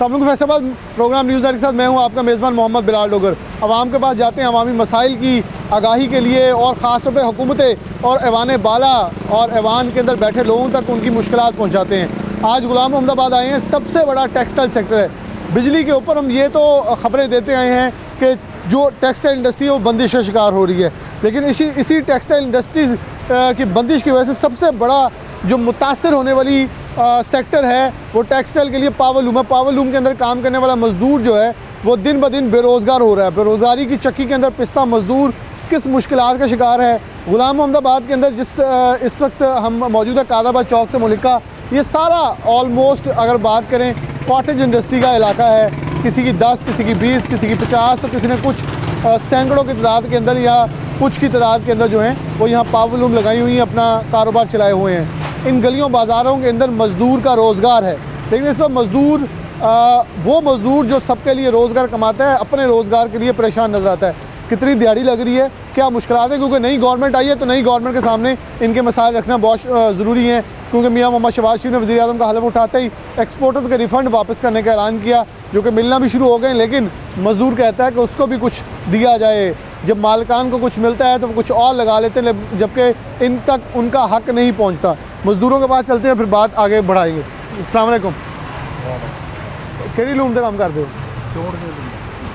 अस्सलाम Faisalabad programme news के साथ मैं हूं आपका मेज़बान मोहम्मद बिलाल डोगर। आवाम के पास जाते हैं अवामी मसाइल की आगाही के लिए और ख़ास तौर पे हुकूमतें और ऐवान बाला और ऐवान के अंदर बैठे लोगों तक उनकी मुश्किलात पहुंचाते हैं। आज गुलाम अहमदाबाद आए हैं, सबसे बड़ा टेक्सटाइल सेक्टर है। बिजली के ऊपर हम ये तो ख़बरें देते आए हैं कि जो टेक्सटाइल इंडस्ट्री है वो बंदिश का शिकार हो रही है, लेकिन इसी टेक्सटाइल इंडस्ट्रीज़ की बंदिश की वजह से सबसे बड़ा जो मुतासर होने वाली सेक्टर है वो टेक्सटाइल के लिए पावर लूम है। पावर लूम के अंदर काम करने वाला मज़दूर जो है वो दिन ब दिन बेरोज़गार हो रहा है। बेरोज़गारी की चक्की के अंदर पिसता मज़दूर किस मुश्किलात का शिकार है। गुलाम अहमदाबाद के अंदर जिस इस वक्त हम मौजूद है कादाबाद चौक से मुलिका, ये सारा ऑलमोस्ट अगर बात करें कॉटेज इंडस्ट्री का इलाका है। किसी की 10, किसी की 20, किसी की 50, तो किसी ने कुछ सैकड़ों की तादाद के अंदर या कुछ की तादाद के अंदर जो हैं वो यहाँ पावर लूम लगाई हुई हैं, अपना कारोबार चलाए हुए हैं। इन गलियों बाज़ारों के अंदर मज़दूर का रोज़गार है, लेकिन इस वक्त मज़दूर वो मज़दूर जो सबके लिए रोज़गार कमाता है अपने रोज़गार के लिए परेशान नज़र आता है। कितनी दिहाड़ी लग रही है, क्या मुश्किलात है, क्योंकि नई गवर्नमेंट आई है तो नई गवर्नमेंट के सामने इनके मसाइल रखना बहुत ज़रूरी है। क्योंकि मियाँ मोहम्मद शहबाज शरीफ ने वज़ीर आज़म का हलफ उठाते ही एक्सपोर्टर्स का रिफ़ंड वापस करने का ऐलान किया, जो कि मिलना भी शुरू हो गए, लेकिन मज़दूर कहता है कि उसको भी कुछ दिया जाए। जब मालिकान को कुछ मिलता है तो वो कुछ और लगा लेते हैं, जबकि इन तक उनका हक़ नहीं पहुँचता। मज़दूरों के पास चलते हैं, फिर बात आगे बढ़ाएंगे। अस्सलाम वालेकुम। किहड़ी लूम ते काम करते हो? चौड़ दे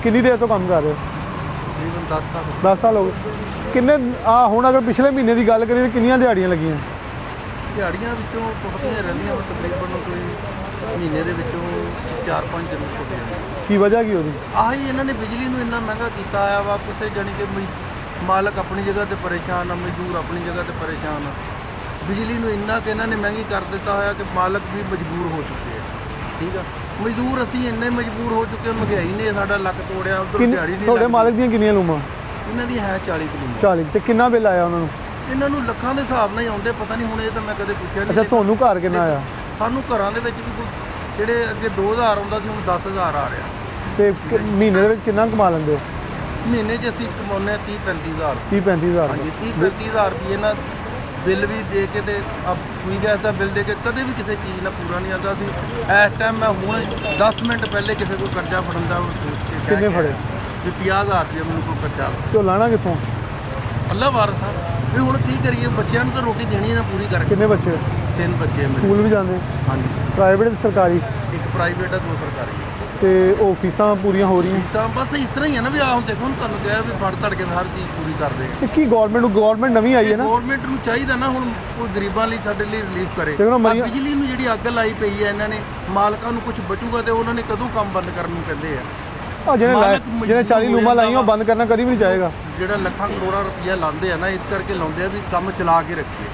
कितनी देर तो काम कर रहे हो? तकरीबन 10 साल 10 साल हो गए। किन्ने हुण अगर पिछले महीने की गल करिए तो कितनियां दिहाड़ियां लगियां? दिहाड़ियां विचों बहुतियां रहिंदियां तकरीबन कोई महीने ਦੇ ਵਿੱਚੋਂ 4-5 ਦਿਨ ਟੁੱਟੇ ਜਾਂਦੇ। की वजह की होती? ਆਹੀ ਇਹਨਾਂ ਨੇ ਬਿਜਲੀ ਨੂੰ ਇੰਨਾ ਮਹਿੰਗਾ ਕੀਤਾ ਆਇਆ ਵਾ, ਕਿਸੇ ਜਾਣੀ ਕਿ ਮਾਲਕ ਆਪਣੀ ਜਗ੍ਹਾ ਤੇ ਪਰੇਸ਼ਾਨ ਆ, ਮਜ਼ਦੂਰ ਆਪਣੀ ਜਗ੍ਹਾ ਤੇ ਪਰੇਸ਼ਾਨ ਆ। ਬਿਜਲੀ ਨੂੰ ਇੰਨਾ ਕਿ ਇਹਨਾਂ ਨੇ ਮਹਿੰਗੀ ਕਰ ਦਿੱਤਾ ਹੋਇਆ ਕਿ ਮਾਲਕ ਵੀ ਮਜਬੂਰ ਹੋ ਚੁੱਕੇ ਆ। ਠੀਕ ਆ, ਮਜ਼ਦੂਰ ਅਸੀਂ ਇੰਨੇ ਮਜਬੂਰ ਹੋ ਚੁੱਕੇ, ਮਹਿੰਗਾਈ ਨੇ ਸਾਡਾ ਲੱਕ ਤੋੜਿਆ। ਉਧਰ ਦਿਹਾੜੀ ਨਹੀਂ ਤੁਹਾਡੇ ਮਾਲਕ ਦੀਆਂ ਕਿੰਨੀਆਂ ਲੂਮਾਂ? ਇਹਨਾਂ ਦੀ ਹੈ 40 ਕਿਲੋਮੀਟਰ। 40। ਤੇ ਕਿੰਨਾ ਬਿੱਲ ਆਇਆ ਉਹਨਾਂ ਨੂੰ? ਇਹਨਾਂ ਨੂੰ ਲੱਖਾਂ ਦੇ ਹਿਸਾਬ ਨਾਲ ਹੀ ਆਉਂਦੇ, ਪਤਾ ਨਹੀਂ ਹੁਣ ਇਹ ਤਾਂ ਮੈਂ ਕਦੇ ਪੁੱਛਿਆ ਨਹੀਂ। ਅੱਛਾ, ਤੁਹਾਨੂੰ ਘਰ ਕਿੰਨਾ ਆਇਆ? ਸਾਨੂੰ ਘਰਾਂ ਦੇ ਵਿੱਚ ਵੀ ਕੋਈ ਜਿਹੜੇ ਅੱਗੇ 2000 ਆਉਂਦਾ ਸੀ ਹੁਣ 10000 ਆ ਰਿਹਾ। ਤੇ ਮਹੀਨੇ ਦੇ ਵਿੱਚ ਕਿੰਨਾ ਕਮਾ ਲੈਂਦੇ ਹੋ? ਮਹੀਨੇ 'ਚ ਅਸੀਂ ਕਮਾਉਂਦੇ ਹਾਂ 30-35 ਹਜ਼ਾਰ। 30-35 ਹਜ਼ਾਰ? ਹਾਂਜੀ, 30-35 ਹਜ਼ਾਰ ਰੁਪਏ ਨਾਲ ਬਿੱਲ ਵੀ ਦੇ ਕੇ ਤੇ ਸੂਈ ਗੈਸ ਦਾ ਬਿੱਲ ਦੇ ਕੇ ਕਦੇ ਵੀ ਕਿਸੇ ਚੀਜ਼ ਨਾਲ ਪੂਰਾ ਨਹੀਂ ਆਉਂਦਾ ਸੀ। ਇਸ ਟਾਈਮ ਮੈਂ ਹੁਣ 10 ਮਿੰਟ ਪਹਿਲੇ ਕਿਸੇ ਕੋਲ ਕਰਜ਼ਾ ਫੜਨ ਦਾ ਕਿੰਨੇ ਫੜੇ? ਵੀ 50,000 ਰੁਪਏ ਮੈਨੂੰ ਕੋਈ ਕਰਜ਼ਾ ਲਓ। ਤੇ ਉਹ ਲਾਣਾ ਕਿੱਥੋਂ? ਅੱਲਾ ਵਾਰਸ ਆ ਵੀ ਹੁਣ ਕੀ ਕਰੀਏ, ਬੱਚਿਆਂ ਨੂੰ ਤਾਂ ਰੋਟੀ ਦੇਣੀ ਹੈ ਨਾ ਪੂਰੀ ਕਰਕੇ। ਕਿੰਨੇ ਬੱਚੇ? 3 ਬੱਚੇ ਆ ਮੇਰੇ। ਸਕੂਲ ਵੀ ਜਾਂਦੇ? ਹਾਂਜੀ, ਪ੍ਰਾਈਵੇਟ ਤੇ ਸਰਕਾਰੀ? ਇੱਕ ਪ੍ਰਾਈਵੇਟ ਆ, 2 ਸਰਕਾਰੀ ਆ। ਤੇ ਉਹ ਫੀਸਾਂ ਪੂਰੀਆਂ ਹੋ ਰਹੀਆਂ? ਫੀਸਾਂ ਬਸ ਇਸ ਤਰ੍ਹਾਂ ਹੀ ਆ ਨਾ ਵੀ ਹੁਣ ਦੇਖੋ, ਤੁਹਾਨੂੰ ਕਿਹਾ ਵੀ ਫੜ ਧੜ ਕੇ ਹਰ ਚੀਜ਼ ਪੂਰੀ ਕਰਦੇ ਆ। ਤੇ ਕੀ ਗਵਰਨਮੈਂਟ ਨਵੀਂ ਆਈ ਹੈ ਨਾ, ਗਵਰਨਮੈਂਟ ਨੂੰ ਚਾਹੀਦਾ ਨਾ ਹੁਣ ਕੋਈ ਗਰੀਬਾਂ ਲਈ ਸਾਡੇ ਲਈ ਰਿਲੀਫ ਕਰੇ। ਬਿਜਲੀ ਨੂੰ ਜਿਹੜੀ ਅੱਗ ਲਾਈ ਪਈ ਹੈ ਇਹਨਾਂ ਨੇ, ਮਾਲਕਾਂ ਨੂੰ ਕੁਝ ਬਚੂਗਾ ਤੇ ਉਹਨਾਂ ਨੇ ਕਦੋਂ ਕੰਮ ਬੰਦ ਕਰਨ ਨੂੰ ਕਹਿੰਦੇ ਆ। ਜਿਹਨੇ 40 ਲੂਮਾਂ ਲਾਈਆਂ ਉਹ ਬੰਦ ਕਰਨਾ ਕਦੀ ਵੀ ਨਹੀਂ ਚਾਹੇਗਾ। ਜਿਹੜਾ ਲੱਖਾਂ ਕਰੋੜਾਂ ਰੁਪਈਆ ਲਾਉਂਦੇ ਆ ਨਾ, ਇਸ ਕਰਕੇ ਲਾਉਂਦੇ ਆ ਵੀ ਕੰਮ ਚਲਾ ਕੇ ਰੱਖੀਏ।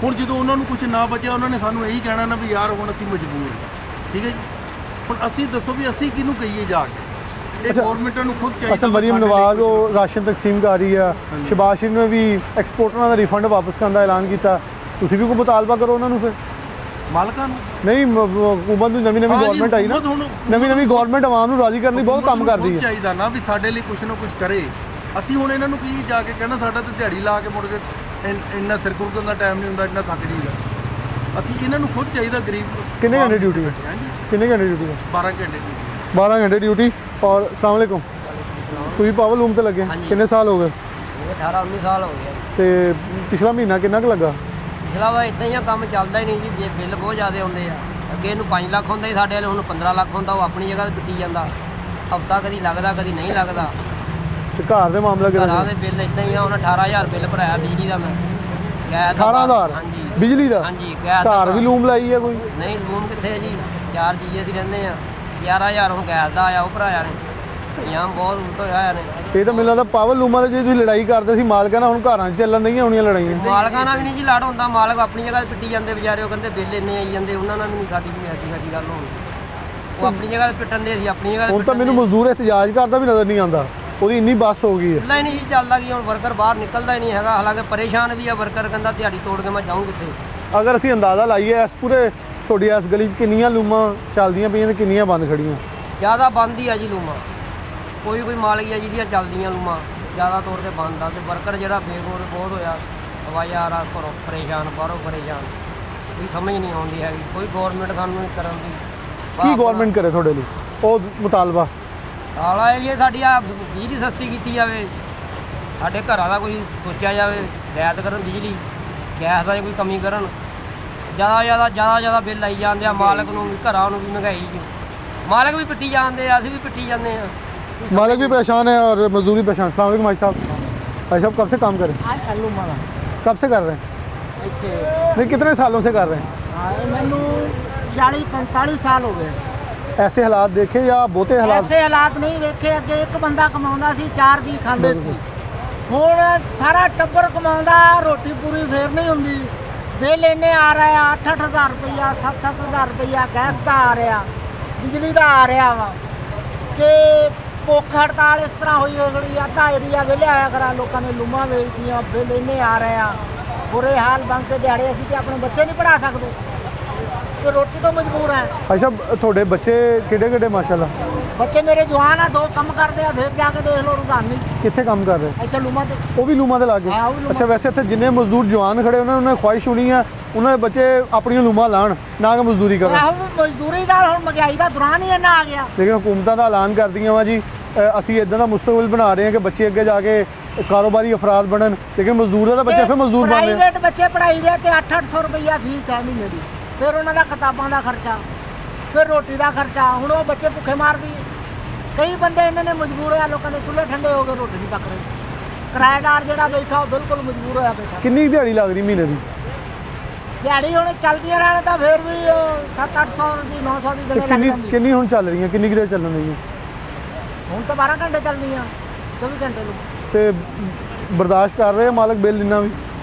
ਹੁਣ ਜਦੋਂ ਉਹਨਾਂ ਨੂੰ ਕੁਝ ਨਾ ਬਚਿਆ, ਉਹਨਾਂ ਨੇ ਸਾਨੂੰ ਇਹੀ ਕਹਿਣਾ ਨਾ ਵੀ ਯਾਰ ਹੁਣ ਅਸੀਂ ਮਜਬੂਰ। ਠੀਕ ਹੈ ਜੀ, ਹੁਣ ਅਸੀਂ ਦੱਸੋ ਵੀ ਅਸੀਂ ਕਿਹਨੂੰ ਕਹੀਏ ਜਾ ਕੇ? ਇਹ ਗਵਰਨਮੈਂਟ ਨੂੰ ਖੁਦ ਚਾਹੀਦਾ। ਅੱਛਾ, ਮਰੀਮ ਨਵਾਜ਼ ਉਹ ਰਾਸ਼ਨ ਤਕਸੀਮ ਕਰ ਰਹੀ ਆ, ਸ਼ਹਬਾਜ਼ ਸ਼ਰੀਫ ਨੇ ਵੀ ਐਕਸਪੋਰਟਰਾਂ ਦਾ ਰਿਫੰਡ ਵਾਪਸ ਕਰਨ ਦਾ ਐਲਾਨ ਕੀਤਾ। ਤੁਸੀਂ ਵੀ ਕੋਈ ਮੁਤਾਲਬਾ ਕਰੋ ਉਹਨਾਂ ਨੂੰ। ਫਿਰ ਮਾਲਕਾਂ ਨੂੰ ਨਹੀਂ, ਹਕੂਮਤ ਨੂੰ ਨਵੀਂ ਗਵਰਨਮੈਂਟ ਆਈ ਨਾ, ਨਵੀਂ ਗਵਰਨਮੈਂਟ ਆਵਾਮ ਨੂੰ ਰਾਜ਼ੀ ਕਰਨ ਲਈ ਬਹੁਤ ਕੰਮ ਕਰਦੀ ਹੈ। ਚਾਹੀਦਾ ਨਾ ਵੀ ਸਾਡੇ ਲਈ ਕੁਝ ਨਾ ਕੁਝ ਕਰੇ। ਅਸੀਂ ਹੁਣ ਇਹਨਾਂ ਨੂੰ ਕੀ ਜਾ ਕੇ ਕਹਿਣਾ, ਸਾਡਾ ਤੇ ਦਿਹਾੜੀ ਲਾ ਕੇ ਮੁੜ ਕੇ ਇੰਨਾ ਸਿਰ ਖੁਰਕਣ ਦਾ ਟਾਈਮ ਨਹੀਂ ਹੁੰਦਾ, ਇੰਨਾ ਥੱਕ ਜੀਦਾ। ਅਸੀਂ ਇਹਨਾਂ ਨੂੰ ਖੁਦ ਚਾਹੀਦਾ। ਗਰੀਬ ਕਿੰਨੇ ਘੰਟੇ ਡਿਊਟੀ ਹੈ? ਕਿੰਨੇ ਘੰਟੇ ਡਿਊਟੀ ਹੈ? 12 ਘੰਟੇ ਡਿਊਟੀ। 12 ਘੰਟੇ ਡਿਊਟੀ। ਔਰ अस्सलाम वालेकुम, ਤੁਸੀਂ ਪਾਵਰ ਲੂਮ ਤੇ ਲੱਗੇ ਕਿੰਨੇ ਸਾਲ ਹੋ ਗਏ? 18-19 ਸਾਲ ਹੋ ਗਏ। ਤੇ ਪਿਛਲਾ ਮਹੀਨਾ ਕਿੰਨਾ ਕੁ ਲੱਗਾ? ਪਿਛਲਾ ਵਾ ਇਦਾਂ ਹੀ ਆ, ਕੰਮ ਚੱਲਦਾ ਹੀ ਨਹੀਂ ਜੀ। ਜੇ ਬਿੱਲ ਬਹੁਤ ਜ਼ਿਆਦਾ ਆਉਂਦੇ ਆ, ਅੱਗੇ ਇਹਨੂੰ 5 ਲੱਖ ਹੁੰਦਾ ਸੀ ਸਾਡੇ ਵਾਲੇ, ਹੁਣ 15 ਲੱਖ ਹੁੰਦਾ। ਉਹ ਆਪਣੀ ਜਗ੍ਹਾ ਤੇ ਪਿੱਟੀ ਜਾਂਦਾ, ਹਫਤਾ ਕਦੀ ਲੱਗਦਾ ਕਦੀ ਨਹੀਂ ਲੱਗਦਾ। ਤੇ ਘਰ ਦੇ ਮਾਮਲਾ ਕਿਹਦਾ? ਘਰਾਂ ਦੇ ਬਿੱਲ ਇਦਾਂ ਹੀ ਆ। ਹੁਣ 18,000 ਬਿੱਲ ਭਰਾਇਆ ਬਿਜਲੀ ਦਾ ਮੈਂ। ਗੈਸ ਦਾ 18,000? ਹਾਂਜੀ, ਬਿਜਲੀ ਦਾ? ਹਾਂਜੀ। ਗੈਸ ਘਰ ਵੀ ਲੂਮ ਲਾਈ ਹੈ ਕੋਈ? ਨਹੀਂ, ਲੂਮ ਕਿੱਥੇ ਹੈ ਜੀ, 4 ਜੀ ਅਸੀਂ ਰਹਿੰਦੇ ਆ। 11,000 ਹੁਣ ਗੈਸ ਦਾ ਆਇਆ, ਉਹ ਭਰਾਇਆ ਨੇ। ਇੰਤਜ਼ਾਮ ਬਹੁਤ ਉਲਟ ਹੋਇਆ ਨੇ। ਇਹ ਤਾਂ ਮੈਨੂੰ ਲੱਗਦਾ ਪਾਵਰ ਲੂਮਾਂ ਦੇ ਜੇ ਤੁਸੀਂ ਲੜਾਈ ਕਰਦੇ ਸੀ ਮਾਲਕਾਂ ਨਾਲ, ਹੁਣ ਘਰਾਂ 'ਚ ਚੱਲਣ ਨਹੀਂ ਹੋਣੀਆਂ ਲੜਾਈਆਂ। ਮਾਲਕਾਂ ਨਾਲ ਵੀ ਨਹੀਂ ਜੀ ਲੜ ਹੁੰਦਾ। ਮਾਲਕ ਆਪਣੀ ਜਗ੍ਹਾ ਤੇ ਪਿੱਟੀ ਜਾਂਦੇ ਵਿਚਾਰੇ। ਉਹ ਕਹਿੰਦੇ ਬਿੱਲ ਇੰਨੇ ਆਈ ਜਾਂਦੇ, ਉਹਨਾਂ ਨਾਲ ਵੀ ਨਹੀਂ ਸਾਡੀ ਵੀ ਐਸੀ ਗੱਲ ਹੋਣੀ। ਉਹ ਆਪਣੀ ਜਗ੍ਹਾ ਤੇ ਪਿੱਟਣ ਦੇ, ਅਸੀਂ ਆਪਣੀ ਜਗ੍ਹਾ ਤੇ। ਹੁਣ ਤਾਂ ਮੈਨੂੰ ਮਜ਼ਦੂਰ ਇhtਜਾਜ ਕਰਦਾ ਵੀ ਨਜ਼ਰ ਨਹੀਂ ਆਉਂਦਾ, ਉਹਦੀ ਇੰਨੀ ਬੱਸ ਹੋ ਗਈ ਹੈ। ਨਹੀਂ ਜੀ ਚੱਲਦਾ ਕਿ ਹੁਣ ਵਰਕਰ ਬਾਹਰ ਨਿਕਲਦਾ ਹੀ ਨਹੀਂ ਹੈਗਾ। ਹਾਲਾਂਕਿ ਪਰੇਸ਼ਾਨ ਵੀ ਆ ਵਰਕਰ, ਕਹਿੰਦਾ ਦਿਹਾੜੀ ਤੋੜ ਕੇ ਮੈਂ ਜਾਊਂ ਕਿੱਥੇ। ਅਗਰ ਅਸੀਂ ਅੰਦਾਜ਼ਾ ਲਾਈਏ ਇਸ ਪੂਰੇ ਤੁਹਾਡੀ ਇਸ ਗਲੀ 'ਚ ਕਿੰਨੀਆਂ ਲੂਮਾਂ ਚੱਲਦੀਆਂ ਪਈਆਂ ਤੇ ਕਿੰਨੀਆਂ ਬੰਦ ਖੜੀਆਂ? ਜ਼ਿਆਦਾ ਬੰਦ ਹੀ ਆ ਜੀ ਲੂਮਾਂ। ਕੋਈ ਮਾਲਕ ਆ ਜਿਹਦੀਆਂ ਚੱਲਦੀਆਂ ਲੂਮਾਂ, ਜ਼ਿਆਦਾ ਤੌਰ 'ਤੇ ਬੰਦ ਆ। ਤੇ ਵਰਕਰ ਜਿਹੜਾ ਬੇਗੋਰ ਬਹੁਤ ਹੋਇਆ, ਹਵਾਈ ਆ ਰਹਾ ਘਰੋਂ ਪਰੇਸ਼ਾਨ, ਬਾਹਰੋਂ ਪਰੇਸ਼ਾਨ। ਕੋਈ ਸਮਝ ਨਹੀਂ ਆਉਂਦੀ ਹੈਗੀ। ਕੋਈ ਗੌਰਮੈਂਟ ਸਾਨੂੰ ਨਹੀਂ ਕਰਨ ਦੀ। ਕੀ ਗਵਰਨਮੈਂਟ ਕਰੇ ਤੁਹਾਡੇ ਲਈ? ਉਹ ਮੁਤਾਲਬਾ? ਹਾਲਾ ਇਹ ਸਾਡੀ ਆ ਬਿਜਲੀ ਸਸਤੀ ਕੀਤੀ ਜਾਵੇ, ਸਾਡੇ ਘਰਾਂ ਦਾ ਕੋਈ ਸੋਚਿਆ ਜਾਵੇ, ਰਿਆਇਤ ਕਰਨ ਬਿਜਲੀ ਗੈਸ ਦਾ ਕੋਈ ਕਮੀ ਕਰਨ। ਜ਼ਿਆਦਾ ਬਿੱਲ ਆਈ ਜਾਂਦੇ ਆ, ਮਾਲਕ ਨੂੰ ਵੀ ਘਰਾਂ ਨੂੰ ਵੀ ਮਹਿੰਗਾਈ ਜੀ, ਮਾਲਕ ਵੀ ਪਿੱਟੀ ਜਾਂਦੇ ਆ, ਅਸੀਂ ਵੀ ਪਿੱਟੀ ਜਾਂਦੇ ਆ। मालिक भी परेशान है और मजदूर भी परेशान। अस्सलाम वालेकुम भाई साहब। भाई साहब कब से काम कर रहे हैं? कब से कर रहे हैं? नहीं, कितने सालों से कर रहे हैं? मैनू 40-45 साल हो गए। ऐसे हालात देखे या बहुते हालात? ऐसे हालात नहीं वेखे। अगे एक बंदा कमाਉਂਦਾ ਸੀ, 4 ਜੀ ਖਾਂਦੇ ਸੀ। ਹੁਣ ਸਾਰਾ ਟੱਬਰ ਕਮਾਉਂਦਾ, ਰੋਟੀ ਪੂਰੀ ਫੇਰ ਨਹੀਂ ਹੁੰਦੀ। ਬਿੱਲ ਇੰਨੇ ਆ ਰਿਹਾ, 8-8 ਹਜ਼ਾਰ ਰੁਪਈਆ, 7-7 ਹਜ਼ਾਰ ਰੁਪਈਆ ਗੈਸ ਦਾ ਆ ਰਿਹਾ, ਬਿਜਲੀ ਦਾ ਆ ਰਿਹਾ ਵਾ ਕਿ ਭੁੱਖ ਹੜਤਾਲ ਇਸ ਤਰ੍ਹਾਂ ਹੋਈ ਹੋਈ। ਅੱਧਾ ਏਰੀਆ ਵਿਹਲਿਆ ਹੋਇਆ ਖਰਾ, ਲੋਕਾਂ ਨੇ ਲੂਮਾਂ ਵੇਚਦੀਆਂ, ਬਿੱਲ ਇੰਨੇ ਆ ਰਹੇ ਆ, ਬੁਰੇ ਹਾਲ ਬਣ ਕੇ ਦਿਹਾੜੇ। ਅਸੀਂ ਤੇ ਆਪਣੇ ਬੱਚੇ ਨਹੀਂ ਪੜ੍ਹਾ ਸਕਦੇ ਤੇ ਰੋਟੀ ਤੋਂ ਮਜਬੂਰ ਹੈ। भाई साहब थोड़े बच्चे किड्डे माशाल्लाह? ਬੱਚੇ ਮੇਰੇ ਜਵਾਨ ਆ, 2 ਕੰਮ ਕਰਦੇ ਆ, ਫਿਰ ਜਾ ਕੇ ਦੇਖ ਲਓ ਰੁਝਾਨੀ कितने काम कर रहे हैं? ਇੱਥੇ ਲੂਮਾਂ ਤੇ। ਉਹ ਵੀ ਲੂਮਾਂ ਤੇ ਲਾਗੇ? ਹਾਂ, ਉਹ ਵੀ ਲੂਮਾਂ। ਅੱਛਾ, ਵੈਸੇ ਇੱਥੇ ਜਿੰਨੇ ਮਜ਼ਦੂਰ ਜਵਾਨ ਖੜੇ ਉਹਨਾਂ ਨੇ ਖੁਆਇਸ਼ ਹੋਣੀ ਆ ਉਹਨਾਂ ਦੇ ਬੱਚੇ ਆਪਣੀਆਂ ਲੂਮਾਂ ਲਾਣ, ਨਾ ਕਿ ਮਜ਼ਦੂਰੀ ਕਰਨ। ਆਹੋ, ਮਜ਼ਦੂਰੀ ਨਾਲ ਹੁਣ ਮਹਿੰਗਾਈ ਦਾ ਦੌਰਾਨ ਹੀ ਇੰਨਾ ਆ ਗਿਆ। ਲੇਕਿਨ ਹੁਕੂਮਤਾਂ ਦਾ ਐਲਾਨ ਕਰਦੀਆਂ ਵਾ ਜੀ ਅਸੀਂ ਇਦਾਂ ਦਾ ਮੁਸਤਕਬਲ ਬਣਾ ਰਹੇ ਹਾਂ ਕਿ ਬੱਚੇ ਅੱਗੇ ਜਾ ਕੇ ਕਾਰੋਬਾਰੀ ਅਫਰਾਦ ਬਣਨ, ਲੇਕਿਨ ਮਜ਼ਦੂਰ ਦਾ ਬੱਚੇ ਫਿਰ ਮਜ਼ਦੂਰ ਬਣ ਰਹੇ। ਪ੍ਰਾਈਵੇਟ ਬੱਚੇ ਪੜਾਈ ਦੇ ਤੇ 800 ਰੁਪਈਆ ਫੀਸ ਹੈ ਮਹੀਨੇ ਦੀ, ਫਿਰ ਉਹਨਾਂ ਦਾ ਕਿਤਾਬਾਂ ਦਾ ਖਰਚਾ, ਫਿਰ ਰੋਟੀ ਦਾ ਖਰਚਾ। ਹੁਣ ਉਹ ਬੱਚੇ ਭੁੱਖੇ ਮਾਰਦੀ। ਕਈ ਬੰਦੇ ਇਹਨਾਂ ਨੇ ਮਜਬੂਰ ਹੋਇਆ, ਲੋਕਾਂ ਦੇ ਚੁੱਲ੍ਹੇ ਠੰਡੇ ਹੋ ਗਏ, ਰੋਟੀ ਨਹੀਂ ਪੱਕ ਰਹੀ। ਕਿਰਾਏਦਾਰ ਜਿਹੜਾ ਬੈਠਾ ਉਹ ਬਿਲਕੁਲ ਮਜਬੂਰ ਹੋਇਆ ਬੈਠਾ। ਕਿੰਨੀ ਦਿਹਾੜੀ ਲੱਗਦੀ ਮਹੀਨੇ ਦੀ? ਦਿਹਾੜੀ ਹੁਣ ਚਲਦੀਆਂ ਰਹਿਣ ਤਾਂ ਫਿਰ ਵੀ 700-800 ਦੀ 900 ਦੀ ਤੇ ਦਿਨੇ ਲੱਗ ਕਿੰਨੀ ਜਾਂਦੀ। ਕਿੰਨੀ ਹੁਣ ਚੱਲ ਰਹੀਆਂ, ਕਿੰਨੀ ਕੁ ਦੇਰ ਚੱਲਣ ਰਹੀਆਂ? ਹੁਣ ਤਾਂ 12 ਘੰਟੇ ਚੱਲਦੀਆਂ, 24 ਘੰਟੇ ਨੂੰ। ਤੇ ਬਰਦਾਸ਼ਤ ਕਰ ਰਹੇ ਆ ਮਾਲਕ ਬਿੱਲ ਇੰਨਾ ਵੀ?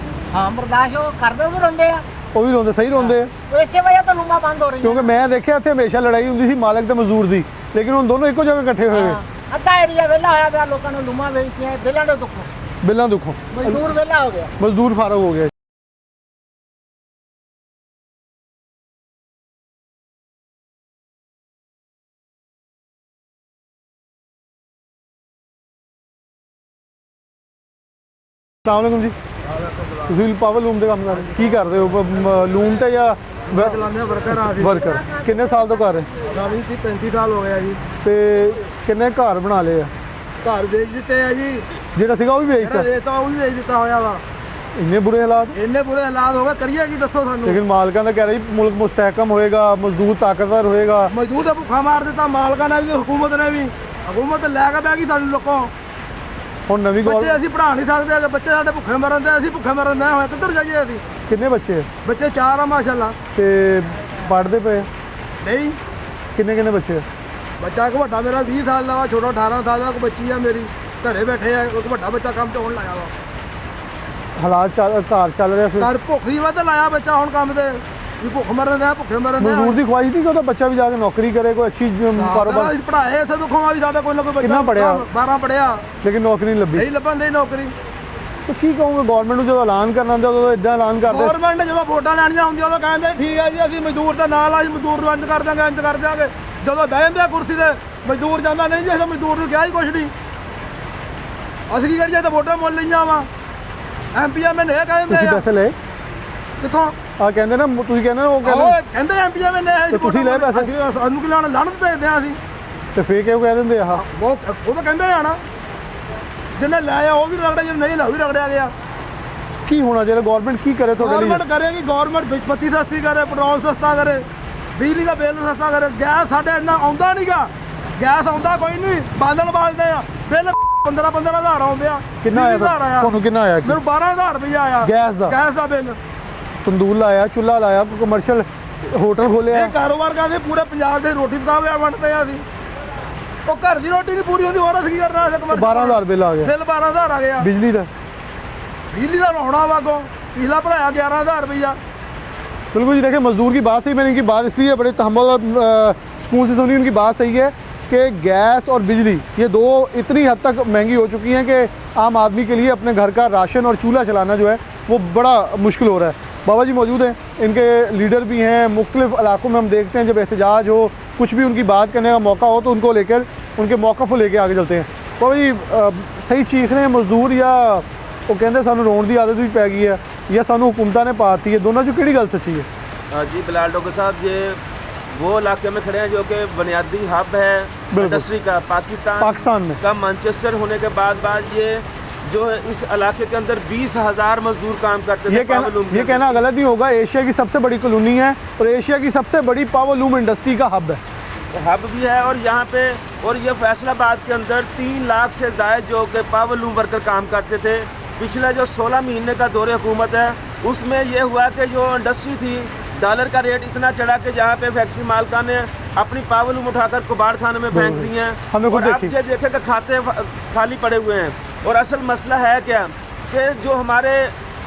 ਹਾਂ, ਬਰਦਾਸ਼ਤ ਉਹ ਕਰਦੇ, ਉਹ ਵੀ ਰੋਂਦੇ ਆ। ਉਹ ਵੀ ਰੋਂਦੇ, ਸਹੀ ਰੋਂਦੇ ਆ, ਉਹ ਇਸੇ ਵਜ੍ਹਾ ਤੋਂ ਲੂਮਾਂ ਬੰਦ ਹੋ ਰਹੀਆਂ। ਕਿਉਂਕਿ ਮੈਂ ਦੇਖਿਆ ਇੱਥੇ ਹਮੇਸ਼ਾ ਲੜਾਈ ਹੁੰਦੀ ਸੀ ਮਾਲਕ ਤੇ ਮਜ਼ਦੂਰ ਦੀ, ਲੇਕਿਨ ਹੁਣ ਦੋਨੋਂ ਇੱਕੋ ਜਗ੍ਹਾ ਇਕੱਠੇ ਹੋਏ ਹੋਏ। ਹਾਂ, ਅੱਧਾ ਏਰੀਆ ਵਿਹਲਾ ਹੋਇਆ ਪਿਆ, ਲੋਕਾਂ ਨੇ ਲੂਮਾਂ ਵੇਚਤੀਆਂ ਬਿੱਲਾਂ ਦੇ ਦੁੱਖੋਂ। ਬਿੱਲਾਂ ਦੁੱਖੋਂ ਮਜ਼ਦੂਰ ਵਿਹਲਾ ਹੋ ਗਿਆ। ਮਜ਼ਦੂਰ ਫਾਰਗ ਹੋ ਗਿਆ। अस्सलाम जी, ਤੁਸੀਂ ਪਾਵਰ ਲੂਮ ਤੇ ਕੰਮ ਕਰ ਰਹੇ ਕੀ ਕਰਦੇ ਹੋ? ਲੂਮ ਤੇ ਜਾਂ ਚਲਾਉਂਦੇ ਆ ਵਰਕਰ ਆ ਵਰਕਰ? ਕਿੰਨੇ ਸਾਲ ਤੋਂ ਕਰ ਰਹੇ? 35 ਸਾਲ ਹੋ ਗਿਆ ਜੀ। ਤੇ ਕਿੰਨੇ ਘਰ ਬਣਾ ਲਏ ਆ? ਘਰ ਵੇਚ ਦਿੱਤੇ ਆ ਜੀ, ਜਿਹੜਾ ਸੀਗਾ ਉਹ ਵੀ ਵੇਚਤਾ? ਦੇਤਾ ਉਹ ਵੀ ਵੇਚ ਦਿੱਤਾ ਹੋਇਆ ਵਾ। ਇੰਨੇ ਬੁਰੇ ਹਾਲਾਤ? ਇੰਨੇ ਬੁਰੇ ਹਾਲਾਤ ਹੋ ਗਏ, ਕਰੀਏ ਕੀ ਦੱਸੋ ਸਾਨੂੰ। ਲੇਕਿਨ ਮਾਲਕਾਂ ਦਾ ਕਹਿ ਰਿਹਾ ਜੀ ਮੁਲਕ ਮੁਸਤਹਿਕਮ ਹੋਏਗਾ, ਮਜ਼ਦੂਰ ਤਾਕਤਵਰ ਹੋਏਗਾ। ਮਜ਼ਦੂਰ ਦਾ ਭੁੱਖਾ ਮਾਰ ਦਿੱਤਾ ਮਾਲਕਾਂ ਨੇ ਵੀ, ਹਕੂਮਤ ਨੇ ਵੀ। ਹਕੂਮਤ ਲੈ ਕੇ ਬਹਿ ਗਈ ਸਾਨੂੰ ਲੋਕੋਂ। ਹੁਣ ਨਵੀਂ ਬੱਚੇ ਅਸੀਂ ਪੜ੍ਹਾ ਨਹੀਂ ਸਕਦੇ, ਕਿ ਬੱਚੇ ਸਾਡੇ ਭੁੱਖੇ ਮਰਨ ਦੇ, ਅਸੀਂ ਭੁੱਖੇ ਮਰਨ ਦੇ ਹੋਏ, ਕਿੱਧਰ ਜਾਈਏ ਅਸੀਂ? ਕਿੰਨੇ ਬੱਚੇ? ਬੱਚੇ 4 ਆ ਮਾਸ਼ਾਅੱਲਾ। ਤੇ ਪੜ੍ਹਦੇ ਪਏ? ਨਹੀਂ, ਕਿੰਨੇ ਬੱਚੇ? ਬੱਚਾ ਇੱਕ ਵੱਡਾ ਮੇਰਾ 20 ਸਾਲ ਦਾ ਵਾ, ਛੋਟਾ 18 ਸਾਲ ਦਾ। ਇੱਕ ਬੱਚੀ ਆ ਮੇਰੀ, ਘਰੇ ਬੈਠੇ ਆ। ਇੱਕ ਵੱਡਾ ਬੱਚਾ ਕੰਮ ਤੇ ਹੁਣ ਲਾਇਆ ਵਾ। ਹਾਲਾਤ ਘਰ ਚੱਲ ਰਿਹਾ ਫਿਰ? ਘਰ ਭੁੱਖ ਦੀ ਵਜ੍ਹਾ ਲਾਇਆ ਬੱਚਾ ਹੁਣ ਕੰਮ ਤੇ, ਵੀ ਭੁੱਖ ਮਰਨ ਦੇ, ਭੁੱਖੇ ਮਰਨ ਦੇ। ਮਜ਼ਦੂਰ ਦੀ ਖੁਆਇਸ਼ ਨਹੀਂ ਕਿ ਉਹਦਾ ਬੱਚਾ ਵੀ ਜਾ ਕੇ ਨੌਕਰੀ ਕਰੇ, ਕੋਈ ਅੱਛੀ ਕਾਰੋਬਾਰ? ਅਸੀਂ ਪੜ੍ਹਾਏ ਇਸੇ ਦੁੱਖੋਂ ਆ ਵੀ ਸਾਡਾ ਕੋਈ ਨਾ ਕੋਈ ਬੱਚਾ। ਕਿੰਨਾ ਪੜ੍ਹਿਆ? 12 ਪੜ੍ਹਿਆ, ਲੇਕਿਨ ਨੌਕਰੀ ਨਹੀਂ ਲੱਭੀ। ਨਹੀਂ ਲੱਭਣ ਦੇ ਨੌਕਰੀ। ਤਾਂ ਕੀ ਕਹੋਗੇ ਗਵਰਨਮੈਂਟ ਨੂੰ? ਜਦੋਂ ਐਲਾਨ ਕਰਨਾ ਹੁੰਦਾ ਉਦੋਂ ਇਦਾਂ ਐਲਾਨ ਕਰਦੇ? ਗਵਰਨਮੈਂਟ ਨੇ ਜਦੋਂ ਵੋਟਾਂ ਲੈਣੀਆਂ ਹੁੰਦੀਆਂ ਉਦੋਂ ਕਹਿੰਦੇ ਠੀਕ ਹੈ ਜੀ ਅਸੀਂ ਮਜ਼ਦੂਰ ਦੇ ਨਾਲ ਆ ਜੀ, ਮਜ਼ਦੂਰ ਨੂੰ ਇੰਜ ਕਰ ਦਿਆਂਗੇ, ਇੰਜ ਕਰ ਦਿਆਂਗੇ। ਜਦੋਂ ਬਹਿ ਜਾਂਦੇ ਆ ਕੁਰਸੀ ਤੇ, ਮਜ਼ਦੂਰ ਜਾਂਦਾ ਨਹੀਂ ਜੀ, ਅਸੀਂ ਮਜ਼ਦੂਰ ਨੂੰ ਕਿਹਾ ਹੀ ਕੁਛ ਨਹੀਂ। ਅਸੀਂ ਕੀ ਕਰੀਏ? ਤਾਂ ਵੋਟਾਂ ਮੁੱਲ ਲਈਆਂ ਵਾ। ਐਮਪੀ ਐਮਐਲਏ ਇਹ ਕਹਿੰਦੇ ਤੁਸੀਂ ਆ। ਪੈਸੇ ਲਏ? ਕਿੱਥੋਂ? ਆ ਕਹਿੰਦੇ ਨਾ, ਤੁਸੀਂ ਕਹਿੰਦੇ ਨਾ, ਉਹ ਉਹ ਕਹਿੰਦੇ ਕਹਿੰਦੇ ਐਮਪੀ ਐਮਐਲਏ ਤੇ ਤੁਸੀਂ ਲਏ ਪੈਸੇ? ਸਾਨੂੰ ਕੀ ਲੈਣਾ, ਲਾਹਨਤ ਭੇਜਦੇ ਆ ਅਸੀਂ। ਤੇ ਫੇਰ ਕਿਉਂ ਕਹਿ ਦਿੰਦੇ ਆਹ? ਉਹ ਤਾਂ ਕਹਿੰਦੇ ਆ ਨਾ, ਜਿਹਨੇ ਲਾਇਆ ਉਹ ਵੀ ਰਗੜਿਆ, ਜਿਹਨੇ ਨਹੀਂ ਲਾਇਆ ਉਹ ਵੀ ਰਗੜਿਆ ਗਿਆ। ਕੀ ਹੋਣਾ ਚਾਹੀਦਾ? ਗਵਰਨਮੈਂਟ ਕੀ ਕਰੇ ਤੁਹਾਡੇ ਲਈ? ਗਵਰਨਮੈਂਟ ਕਰੇਗੀ, ਗਵਰਨਮੈਂਟ ਬੱਤੀ ਸਸਤੀ ਕਰੇ, ਪੈਟਰੋਲ ਸਸਤਾ ਕਰੇ, ਬਿਜਲੀ ਦਾ ਬਿੱਲ ਸਸਤਾ ਕਰੇ। ਗੈਸ ਸਾਡੇ ਇੰਨਾ ਆਉਂਦਾ ਨਹੀਂਗਾ, ਗੈਸ ਆਉਂਦਾ ਕੋਈ ਨਹੀਂ, ਬਾਦਲ ਬਾਲਦੇ ਆ, ਬਿੱਲ 15 ਹਜ਼ਾਰ ਆਉਂਦੇ ਆ। ਕਿੰਨਾ ਆਇਆ 20,000 ਆਇਆ ਤੁਹਾਨੂੰ? ਕਿੰਨਾ ਆਇਆ? ਮੈਨੂੰ 12,000 ਰੁਪਇਆ ਆਇਆ ਗੈਸ ਦਾ? ਗੈਸ ਦਾ ਬਿੱਲ। ਤੰਦੂਰ ਲਾਇਆ, ਚੁੱਲ੍ਹਾ ਲਾਇਆ, ਕੋਈ ਕਮਰਸ਼ੀਅਲ ਹੋਟਲ ਖੋਲਿਆ? ਇਹ ਕਾਰੋਬਾਰ ਕਰਦੇ ਪੂਰੇ ਪੰਜਾਬ ਦੇ, ਰੋਟੀ ਪਕਾਵੇ ਵੰਡਦੇ ਆ ਅਸੀਂ। ਉਹ ਘਰ ਦੀ ਰੋਟੀ ਨਹੀਂ ਪੂਰੀ ਹੁੰਦੀ, ਹੋਰ ਅਸੀਂ ਕੀ ਕਰਨਾ? 12,000 ਬਿੱਲ ਆ ਗਿਆ। ਬਿੱਲ 12,000 ਆ ਗਿਆ। ਬਿਜਲੀ ਦਾ? बिजली का होना वागो पिछला भराया 11,000 रुपया। बिल्कुल जी, देखिए मज़दूर की बात सही, मैंने इनकी बात इसलिए बड़े तहम्मुल और सुकून से सुनी। उनकी बात सही है कि गैस और बिजली ये दो इतनी हद तक महंगी हो चुकी हैं कि आम आदमी के लिए अपने घर का राशन और चूल्हा चलाना जो है वो बड़ा मुश्किल हो रहा है। बाबा जी मौजूद हैं, इनके लीडर भी हैं। मुख्तलिफ़ इलाकों में हम देखते हैं जब एहतजाज हो, कुछ भी उनकी बात करने का मौका हो तो उनको लेकर उनके मौक़िफ़ को लेकर आगे चलते हैं। बाबा जी सही चीख रहे हैं मज़दूर या वो कहते सानू रोण की आदत भी पै गई है या सानू हुकूमतां ने पाती है? दोनों चो किहड़ी गल सच्ची है? जी बिलाल डोगर साहब, ये वो इलाके में खड़े हैं जो कि बुनियादी हब है इंडस्ट्री का पाकिस्तान में का मैनचेस्टर होने के बाद ये जो है इस इलाके के अंदर 20,000 मजदूर काम करते थे। ये कहना गलत नहीं होगा, एशिया की सबसे बड़ी कॉलोनी है और एशिया की सबसे बड़ी पावरलूम इंडस्ट्री का हब है। हब भी है और यहाँ पे और ये फैसलाबाद के अंदर 3 लाख से ज़ायद जो कि पावरलूम वर्कर काम करते थे। पिछले जो 16 महीने का दौरे हुकूमत है उसमें यह हुआ कि जो इंडस्ट्री थी डॉलर का रेट इतना चढ़ा कि जहाँ पे फैक्ट्री मालिका ने अपनी पावरलूम उठाकर कबाड़ खाने में फेंक दी हैं। और आप ये देखें कि खाते खाली पड़े हुए हैं। और असल मसला है क्या कि जो हमारे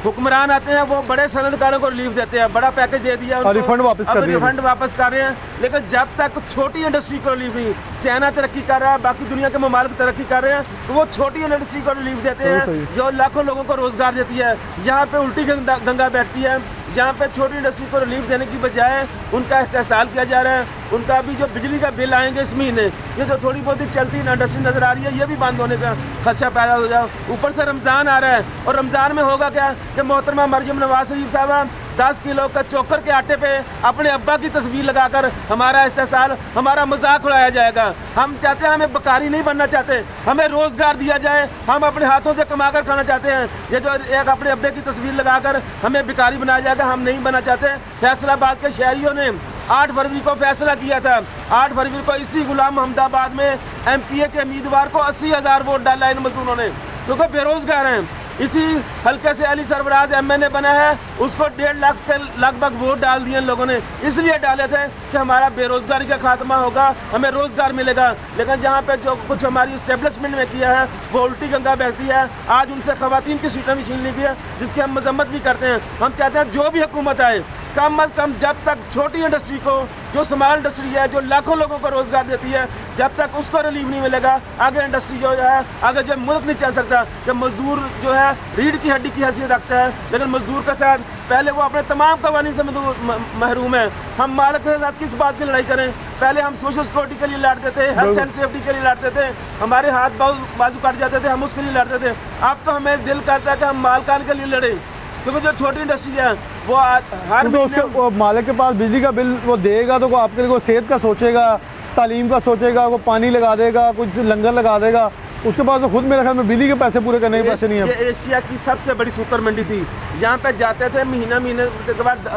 हुक्मरान आते हैं वो बड़े सनदकारों को रिलीफ देते हैं, बड़ा पैकेज दे दिया उनको, रिफंड वापस कर रहे हैं। लेकिन जब तक छोटी इंडस्ट्री को रिलीफ नहीं, चाइना तरक्की कर रहा है, बाकी दुनिया के ममालिक तरक्की कर रहे हैं, तो वो छोटी इंडस्ट्री को रिलीफ देते हैं जो लाखों लोगों को रोजगार देती है। यहाँ पे उल्टी गंगा बैठती है। यहाँ पे छोटी इंडस्ट्री को रिलीफ देने की बजाय उनका इस्तेहसाल किया जा रहा है। उनका अभी जो बिजली का बिल आएंगे इस महीने, ये जो थोड़ी बहुत ही चलती इंडस्ट्री नज़र आ रही है, ये भी बंद होने का खदशा पैदा हो जाए। ऊपर से रमज़ान आ रहा है और रमज़ान में होगा क्या कि मोहतरमा मरजम नवाज शरीफ साहब 10 किलो का चोकर के आटे पे अपने अब्बा की तस्वीर लगाकर हमारा इस्तेहसाल, हमारा मजाक उड़ाया जाएगा। हम चाहते हैं, हमें बकारी नहीं बनना चाहते, हमें रोज़गार दिया जाए, हम अपने हाथों से कमा कर खाना चाहते हैं। ये जो एक अपने अब्बे की तस्वीर लगाकर हमें भिखारी बनाया जाएगा, हम नहीं बनना चाहते। फैसलाबाद के शहरियों ने 8 फरवरी को फैसला किया था। 8 फरवरी को इसी गुलाम अहमदाबाद में MPA के उम्मीदवार को 80,000 वोट डाला इन मजदूरों ने, क्योंकि बेरोजगार हैं। इसी हल्के से अली सरवराज MNA बना है, उसको 1.5 लाख के लगभग वोट डाल दिए इन लोगों ने। इसलिए डाले थे कि हमारा बेरोजगारी का खात्मा होगा, हमें रोजगार मिलेगा। लेकिन जहाँ पे जो कुछ हमारी इस्टेब्लिशमेंट में किया है वो उल्टी गंगा बहती है। आज उनसे खवातीन की सीटें भी छीन ली गई है, जिसकी हम मजम्मत भी करते हैं। हम चाहते हैं जो भी हुकूमत आए, कम अज़ कम जब तक छोटी इंडस्ट्री को, जो स्मॉल इंडस्ट्री है, जो लाखों लोगों को रोज़गार देती है, जब तक उसको रिलीफ नहीं मिलेगा, आगे इंडस्ट्री जो है, आगे जो मुल्क नहीं चल सकता। कि मजदूर जो है रीढ़ की हड्डी की हैसियत रखता है, लेकिन मजदूर के साथ पहले वो अपने तमाम कवानीन से महरूम है। हम मालिक के साथ किस बात की लड़ाई करें? पहले हम सोशल सिक्योरिटी के लिए लड़ते थे, हेल्थ एंड सेफ्टी के लिए लड़ते थे, हमारे हाथ बाजू कट जाते थे, हम उसके लिए लड़ते थे। अब तो हमें दिल करता है कि हम मालकान के लिए लड़ें, क्योंकि जो छोटी इंडस्ट्री है वो हर उसके मालिक के पास बिजली का बिल वो देगा तो आपके लिए सेहत का सोचेगा, तालीम का सोचेगा, वो पानी लगा देगा, कुछ लंगर लगा देगा। उसके पास तो खुद मेरे ख्याल में बिजली के पैसे पूरे करने के पैसे नहीं है। ये एशिया की सबसे बड़ी सूतर मंडी थी। यहाँ पे जाते थे महीने के बाद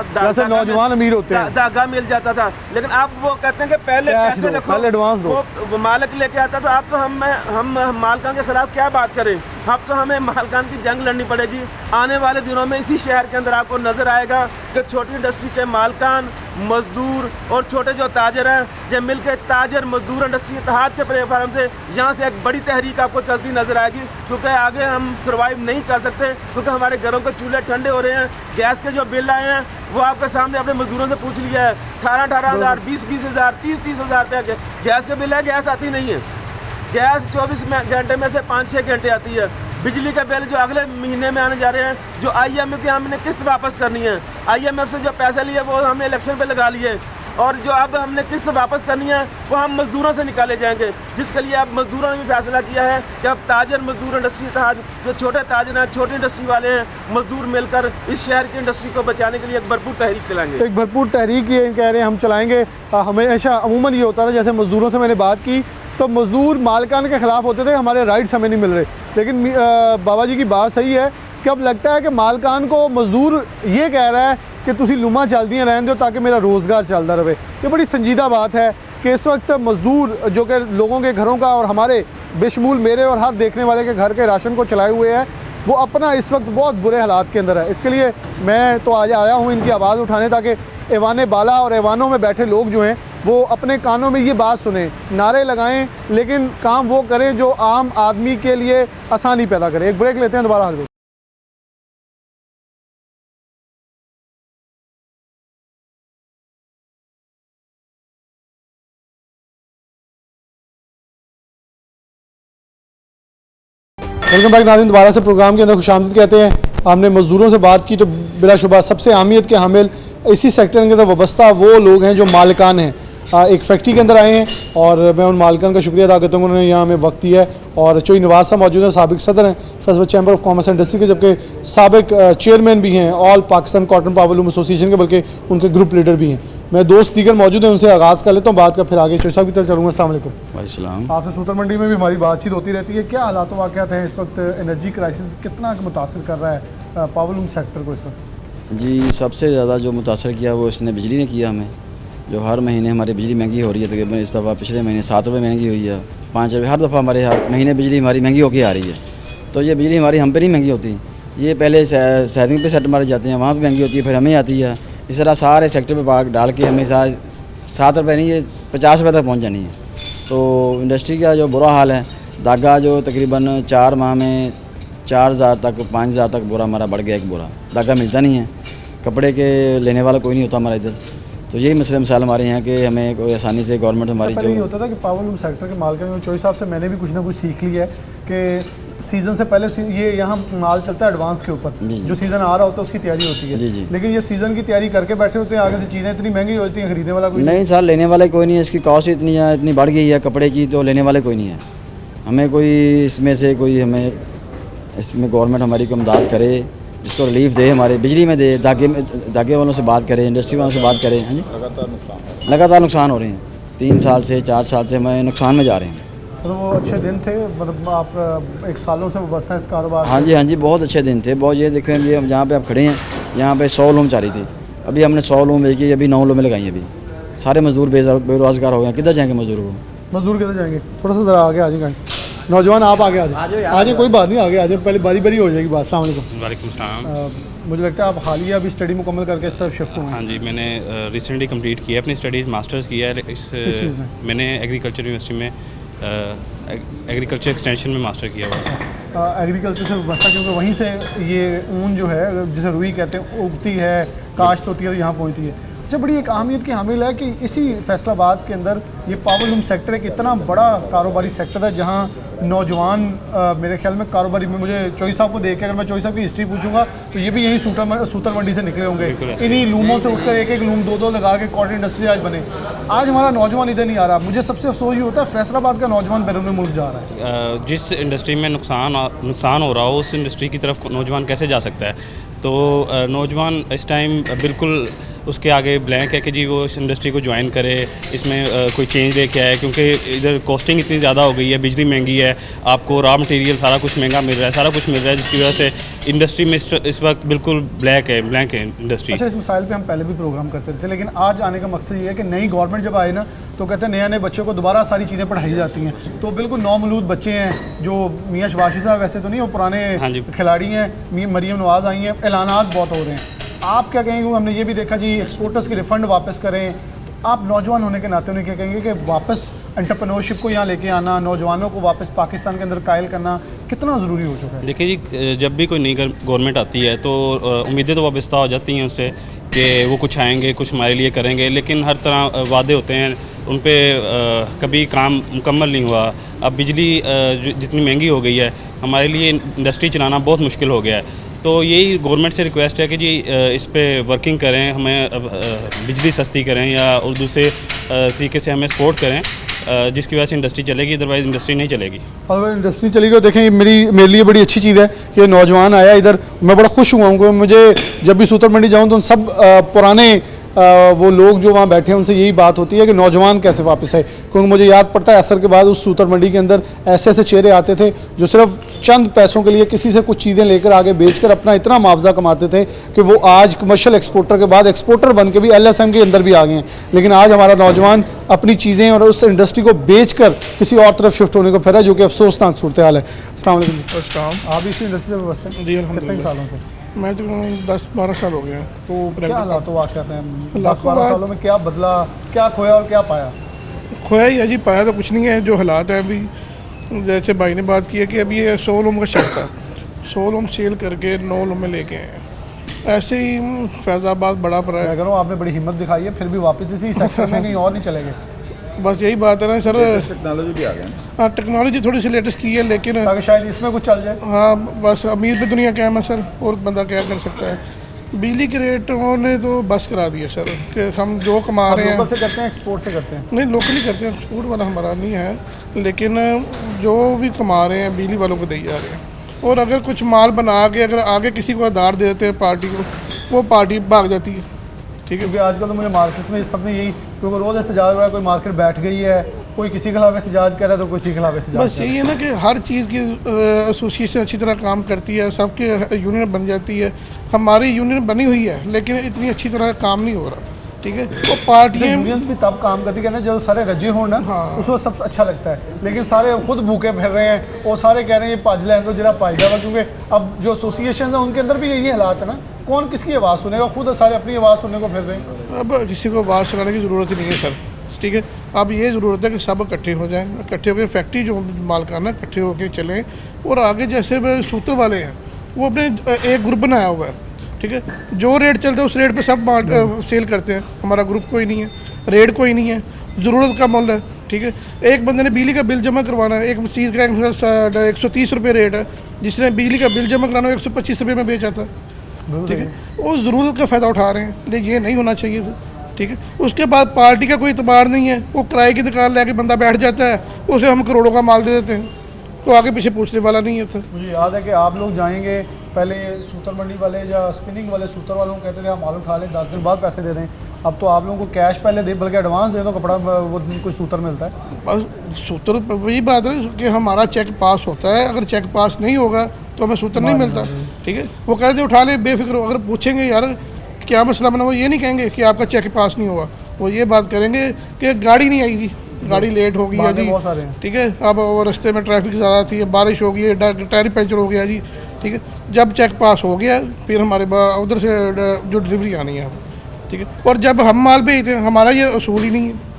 नौजवान अमीर होते हैं, धागा मिल जाता था। लेकिन अब वो कहते हैं कि पहले पैसे रखो, पहले एडवांस दो। वो मालिक लेके आता। तो अब तो हम मालकान के खिलाफ क्या बात करें? अब तो हमें मालकान की जंग लड़नी पड़ेगी। आने वाले दिनों में इसी शहर के अंदर आपको नजर आएगा कि छोटी इंडस्ट्री के मालकान, मजदूर और छोटे जो ताजर हैं, जब मिलकर ताजर मजदूर इंडस्ट्री इत्तेहाद के प्लेटफार्म से यहाँ से एक बड़ी तहरीक आपको चलती नजर आएगी। क्योंकि आगे हम सर्वाइव नहीं कर सकते, क्योंकि हमारे घरों के चूल्हे ठंडे हो रहे हैं। गैस के जो बिल आए हैं वो आपके सामने अपने मजदूरों से पूछ लिया है। 18,000, 20,000, 30,000 रुपये गैस के बिल है। गैस आती नहीं है। गैस 24 घंटे में से 5-6 घंटे आती है। बिजली का बिल जो अगले महीने में आने जा रहे हैं, जो IMF की हमने किस्त वापस करनी है, IMF से जो पैसे लिए वो हमने इलेक्शन पे लगा लिए, और जो अब हमने किस्त वापस करनी है वो हम मजदूरों से निकाले जाएंगे। जिसके लिए अब मजदूरों ने भी फैसला किया है कि अब ताजर मजदूर इंडस्ट्री इत्तेहाद, जो छोटे ताजर हैं, छोटी इंडस्ट्री वाले हैं, मजदूर मिलकर इस शहर की इंडस्ट्री को बचाने के लिए एक भरपूर तहरीक चलाएंगे। एक भरपूर तहरीक ये कह रहे हैं हम चलाएंगे। हमेशा अमूमन ये होता था, जैसे मजदूरों से मैंने बात की तो मजदूर मालिकान के ख़िलाफ़ होते थे, हमारे राइट्स हमें नहीं मिल रहे। लेकिन बाबा जी की बात सही है कि अब लगता है कि मालिकान को मजदूर ये कह रहा है कि तुसी लुमा चलदियां रहने दो ताकि मेरा रोज़गार चलता रहे। ये बड़ी संजीदा बात है कि इस वक्त मजदूर जो कि लोगों के घरों का और हमारे बेशमूल मेरे और हर देखने वाले के घर के राशन को चलाए हुए हैं, वो अपना इस वक्त बहुत बुरे हालात के अंदर है। इसके लिए मैं तो आज आया हूँ इनकी आवाज़ उठाने, ताकि ऐवान बाला और ऐवानों में बैठे लोग जो हैं वो अपने कानों में ये बात सुने, नारे लगाएं, लेकिन काम वो करें जो आम आदमी के लिए आसानी पैदा करे। एक ब्रेक लेते हैं, दोबारा हाजिर। वेलकम बैक नाज़रीन, दोबारा से प्रोग्राम के अंदर खुशामदीद कहते हैं। हमने मज़दूरों से बात की तो बिलाशुबा सबसे अहमियत के हामिल इसी सेक्टर के अंदर वाबस्ता वो लोग हैं जो मालिकान हैं। एक फैक्ट्री के अंदर आए हैं और मैं उन मालिकान का शुक्रिया अदा करता हूँ, उन्होंने यहाँ हमें वक्त दिया है। और चोई नवाज साहब मौजूद हैं, साबिक सदर हैं फैसला chamber of commerce and industry के, जबकि साबिक चेयरमैन भी हैं all Pakistan cotton powerloom association के, बल्कि उनके ग्रुप लीडर भी हैं। मैं दोस्त दीगर मौजूद हैं, उनसे आगाज़ कर लेता हूँ बात का, फिर आगे चौधरी साहब की तरफ चलूँगा। अस्सलाम वालेकुम। वालेकुम। आपसे सूतर मंडी में भी हमारी बातचीत होती रहती है, क्या हालात वाक़यात हैं इस वक्त? एनर्जी क्राइसिस कितना मुतासर कर रहा है पावरलूम सेक्टर को इस वक्त? जी, सबसे ज़्यादा जो मुतासर किया वो इसने बिजली ने किया हमें। जो हर महीने हमारी बिजली महंगी हो रही है, तकरीबन इस दफ़ा पिछले महीने 7 रुपये महंगी हुई है, 5 रुपये, हर दफ़ा हमारे हर महीने बिजली हमारी महंगी होकर आ रही है। तो ये बिजली हमारी हम पे नहीं महंगी होती, ये पहले सैदिंग पे सेट मारे जाते हैं, वहाँ पे महंगी होती है, फिर हमें आती है। इस तरह सारे सेक्टर पे डाल के हमें 7 रुपये नहीं, ये 50 रुपये तक पहुँच जानी है। तो इंडस्ट्री का जो बुरा हाल है, धागा जो तकरीबन 4 माह में 4000 तक 5000 तक बोरा हमारा बढ़ गया, एक बोरा धागा मिलता नहीं है, कपड़े के लेने वाला कोई नहीं होता हमारा इधर। तो यही मसले मसाइल हमारे यहाँ कि हमें कोई आसानी से गवर्नमेंट हमारी पहले ये जो होता था कि पावरलूम सेक्टर के माल का चौधरी साहब से मैंने भी कुछ ना कुछ सीख लिया है कि सीज़न से पहले ये यहाँ माल चलता है एडवांस के ऊपर, जो सीज़न आ रहा होता है उसकी तैयारी होती है। जी जी। लेकिन ये सीज़न की तैयारी करके बैठे होते हैं, आगे से चीज़ें इतनी महंगी होती हैं, खरीदने वाला कोई नहीं सर, लेने वाले कोई नहीं है, इसकी कॉस्ट इतनी बढ़ गई है कपड़े की, तो लेने वाले कोई नहीं है। हमें कोई इसमें से कोई हमें इसमें गवर्नमेंट हमारी को मदद करे, इसको रिलीफ दे, हमारे बिजली में दे, धागे वालों से बात करें, इंडस्ट्री वालों से बात करें। हाँ जी, लगातार नुकसान हो रहे हैं, 3 साल से 4 साल से हमें नुकसान में जा रहे हैं। तो वो अच्छे दिन थे, मतलब आप एक सालों से वाबस्ता है इस कारोबार? हाँ जी, बहुत अच्छे दिन थे, बहुत। ये देखें, ये जहाँ पे आप खड़े हैं, यहाँ पे 100 लूम चाह रही थी, अभी हमने 100 लूम बेची, अभी 9 लूमें लगाई। अभी सारे मजदूर बेरोजगार हो गए, किधर जाएंगे मजदूर को? मजदूर किधर जाएंगे? थोड़ा सा ज़रा आगे आ जाएंगे नौजवान, आप आगे आ जाए, आ जाए, कोई बात नहीं, आगे आ जाए, पहले बारी बारी हो जाएगी बात। अस्सलाम वालेकुम। वालेकुम सलाम। मुझे लगता है आप हालिया अभी स्टडी मुकम्मल करके इस तरफ शिफ्ट हुए हैं। हाँ जी, मैंने रिसेंटली कंप्लीट किया अपनी स्टडीज़, मास्टर्स किया है किस चीज़ में? मैंने एग्रीकल्चर यूनिवर्सिटी में एग्रीकल्चर एक्सटेंशन में मास्टर किया हुआ है। एग्रीकल्चर से व्यवस्था, क्योंकि वहीं से ये ऊन जो है, जिसे रुई कहते हैं, उगती है, काश्त होती है, तो यहाँ पहुँचती है। अच्छा, बड़ी एक अहमियत की हामिल है कि इसी फैसलाबाद के अंदर ये पावरलूम सेक्टर एक इतना बड़ा कारोबारी सेक्टर है जहाँ नौजवान मेरे ख्याल में कारोबारी में, मुझे चौधरी साहब को देख के अगर मैं चौधरी साहब की हिस्ट्री पूछूंगा तो ये भी यही सूतर मंडी से निकले होंगे, इन्हीं लूमों से उठकर एक लूम 2 लगा के कॉटन इंडस्ट्री आज बने। आज हमारा नौजवान इधर नहीं आ रहा। मुझे सबसे अफसोस ये होता है फैसलाबाद का नौजवान बैरून मुल्क जा रहा है। जिस इंडस्ट्री में नुकसान हो रहा हो, उस इंडस्ट्री की तरफ नौजवान कैसे जा सकता है? तो नौजवान इस टाइम बिल्कुल उसके आगे ब्लैंक है कि जी वो इस इंडस्ट्री को ज्वाइन करे, इसमें कोई चेंज लेके आए, क्योंकि इधर कॉस्टिंग इतनी ज़्यादा हो गई है, बिजली महंगी है, आपको रॉ मटेरियल सारा कुछ महंगा मिल रहा है, सारा कुछ मिल रहा है, जिसकी वजह से इंडस्ट्री में इस वक्त बिल्कुल ब्लैंक है इंडस्ट्री। अच्छा, इस मसाइल पे हम पहले भी प्रोग्राम करते थे, लेकिन आज आने का मकसद ये है कि नई गवर्नमेंट जब आए ना, तो कहते हैं नए बच्चों को दोबारा सारी चीज़ें पढ़ाई जाती हैं। तो बिल्कुल नौमलूद बच्चे हैं जो मियाँ शबाशी साहब वैसे तो नहीं, वो पुराने खिलाड़ी हैं, मरीम नवाज़ आई हैं, ऐलानात बहुत हो रहे हैं। आप क्या कहेंगे? हमने ये भी देखा जी एक्सपोर्टर्स के रिफ़ंड वापस करें, आप नौजवान होने के नाते उन्हें क्या कहेंगे कि वापस एंटरप्रेन्योरशिप को यहाँ लेके आना, नौजवानों को वापस पाकिस्तान के अंदर कायल करना कितना ज़रूरी हो चुका है? देखिए जी, जब भी कोई नई गवर्नमेंट आती है तो उम्मीदें तो वाबस्ता हो जाती हैं उससे कि वो कुछ आएंगे, कुछ हमारे लिए करेंगे, लेकिन हर तरह वादे होते हैं, उन पर कभी काम मुकम्मल नहीं हुआ। अब बिजली जितनी महंगी हो गई है, हमारे लिए इंडस्ट्री चलाना बहुत मुश्किल हो गया है। तो यही गवर्नमेंट से रिक्वेस्ट है कि जी इस पे वर्किंग करें, हमें बिजली सस्ती करें या और दूसरे तरीके से हमें सपोर्ट करें, जिसकी वजह से इंडस्ट्री चलेगी, अदरवाइज़ इंडस्ट्री नहीं चलेगी। अगर इंडस्ट्री चलेगी तो देखें, मेरे लिए बड़ी अच्छी चीज़ है कि नौजवान आया इधर, मैं बड़ा खुश हुआ हूँ। मुझे जब भी सूतर मंडी जाऊँ तो सब पुराने वो लोग जो वहाँ बैठे हैं उनसे यही बात होती है कि नौजवान कैसे वापस आए, क्योंकि मुझे याद पड़ता है असर के बाद उस सूतर मंडी के अंदर ऐसे ऐसे चेहरे आते थे जो सिर्फ चंद पैसों के लिए किसी से कुछ चीज़ें लेकर आगे बेचकर अपना इतना मुआवजा कमाते थे कि वो आज कमर्शियल एक्सपोर्टर के बाद एक्सपोर्टर बन के भी LSM के अंदर भी आ गए हैं। लेकिन आज हमारा नौजवान अपनी चीज़ें और उस इंडस्ट्री को बेचकर किसी और तरफ शिफ्ट होने को फिर है, जो कि अफसोसनाक सूरत हाल है। अस्सलाम वालेकुम। आप इसी इंडस्ट्री से व्यवस्था जी, कितने सालों से? मैं तो 10-12 साल हो गया। तो क्या हालात वाक़यात हैं 10-12 सालों में? क्या बदला, क्या खोया और क्या पाया? खोया ही है जी, पाया तो कुछ नहीं है। जो हालात हैं अभी, जैसे भाई ने बात की है कि अभी ये 100 लूम का शक था, 100 लूम सेल करके 9 लूम में लेके आए हैं। ऐसे ही फैज़ाबाद बड़ा पड़ा है। अगर आपने बड़ी हिम्मत दिखाई है, फिर भी वापस इसी सेक्टर में कहीं और नहीं चले गए? बस यही बात है ना सर, टेक्नोलॉजी भी आ गई। हाँ, टेक्नोलॉजी थोड़ी सी लेटेस्ट की है, लेकिन ताकि शायद इसमें कुछ चल जाए। हाँ, बस अमीर भी दुनिया क्या है सर, और बंदा क्या कर सकता है। बिजली के रेट उन्होंने तो बस करा दिया सर कि हम जो कमा रहे हैं। लोकल से करते हैं, एक्सपोर्ट से करते हैं? नहीं, लोकली करते हैं, एक्सपोर्ट वाला हमारा नहीं है, लेकिन जो भी कमा रहे हैं बिजली वालों को दे जा रहे हैं। और अगर कुछ माल बना के अगर आगे किसी को आधार दे देते हैं पार्टी को, वो पार्टी भाग जाती है। ठीक है। क्योंकि आजकल तो मुझे मार्केट्स में सब में यही, क्योंकि रोज़ एहतजाज हो रहा है, कोई मार्केट बैठ गई है, कोई किसी के खिलाफ एहतजाज कर रहा है तो किसी के खिलाफ एहतजाज बस यही है ना कि हर चीज़ की एसोसिएशन अच्छी तरह काम करती है, सबके यूनियन बन जाती है। हमारी यूनियन बनी हुई है लेकिन इतनी अच्छी तरह काम नहीं हो रहा, ठीक है। तो पार्टियाँ यूनियंस भी तब काम करती है ना जब सारे रजे हों ना, उस वक्त सब अच्छा लगता है। लेकिन सारे खुद भूखे फिर रहे हैं और सारे कह रहे हैं ये पाज लें तो जरा पाज जावा, क्योंकि अब जो एसोसिएशन है उनके अंदर भी यही हालात है ना, कौन किसकी आवाज़ सुनेगा, खुद सारे अपनी आवाज़ सुनने को फिर रहे हैं। अब किसी को आवाज़ सुनाने की ज़रूरत ही नहीं है सर, ठीक है। अब ये ज़रूरत है कि सब इकट्ठे हो जाएं, इकट्ठे होकर फैक्ट्री जो मालिकाना इकट्ठे होकर चलें, और आगे जैसे सूत्र वाले हैं वो अपने एक ग्रुप बनाया हुआ है, ठीक है। जो रेट चलता है उस रेट पे सब सेल करते हैं। हमारा ग्रुप कोई नहीं है, रेट कोई नहीं है, ज़रूरत का मूल्य है, ठीक है। एक बंदे ने बिजली का बिल जमा करवाना है, एक चीज़ का 130 रुपये रेट है, जिसने बिजली का बिल जमा कराना 125 रुपये में बेचा था, ठीक है। वो ज़रूरत का फ़ायदा उठा रहे हैं, लेकिन ये नहीं होना चाहिए था, ठीक है। उसके बाद पार्टी का कोई इतबार नहीं है, वो किराए की दुकान लेके बंदा बैठ जाता है, उसे हम करोड़ों का माल दे देते हैं, तो आगे पीछे पूछने वाला नहीं है। मुझे याद है कि आप लोग जाएंगे, पहले सूतर मंडी वाले या स्पिनिंग वाले सूतर वालों को कहते थे आप माल उठा लें, 10 दिन बाद पैसे दे दें। अब तो आप लोगों को कैश पहले दे, बल्कि एडवांस दे दो, कपड़ा वो कोई सूतर मिलता है। बस सूत्र वही बात है कि हमारा चेक पास होता है, अगर चेक पास नहीं होगा तो हमें सूत्र नहीं मिलता, ठीक है। वो कहते उठा ले बेफिक्र, अगर पूछेंगे यार क्या मसला बना, वो ये नहीं कहेंगे कि आपका चेक पास नहीं हुआ, वो ये बात करेंगे कि गाड़ी नहीं आएगी, गाड़ी लेट हो गई है जी, ठीक है। अब वो रास्ते में ट्रैफिक ज़्यादा थी, बारिश हो गई है, टायर पंचर हो गया जी, ठीक है। जब चेक पास हो गया फिर हमारे उधर से जो डिलीवरी आनी है, ठीक है। और जब हम माल भेजते हैं हमारा ये असूल ही नहीं है,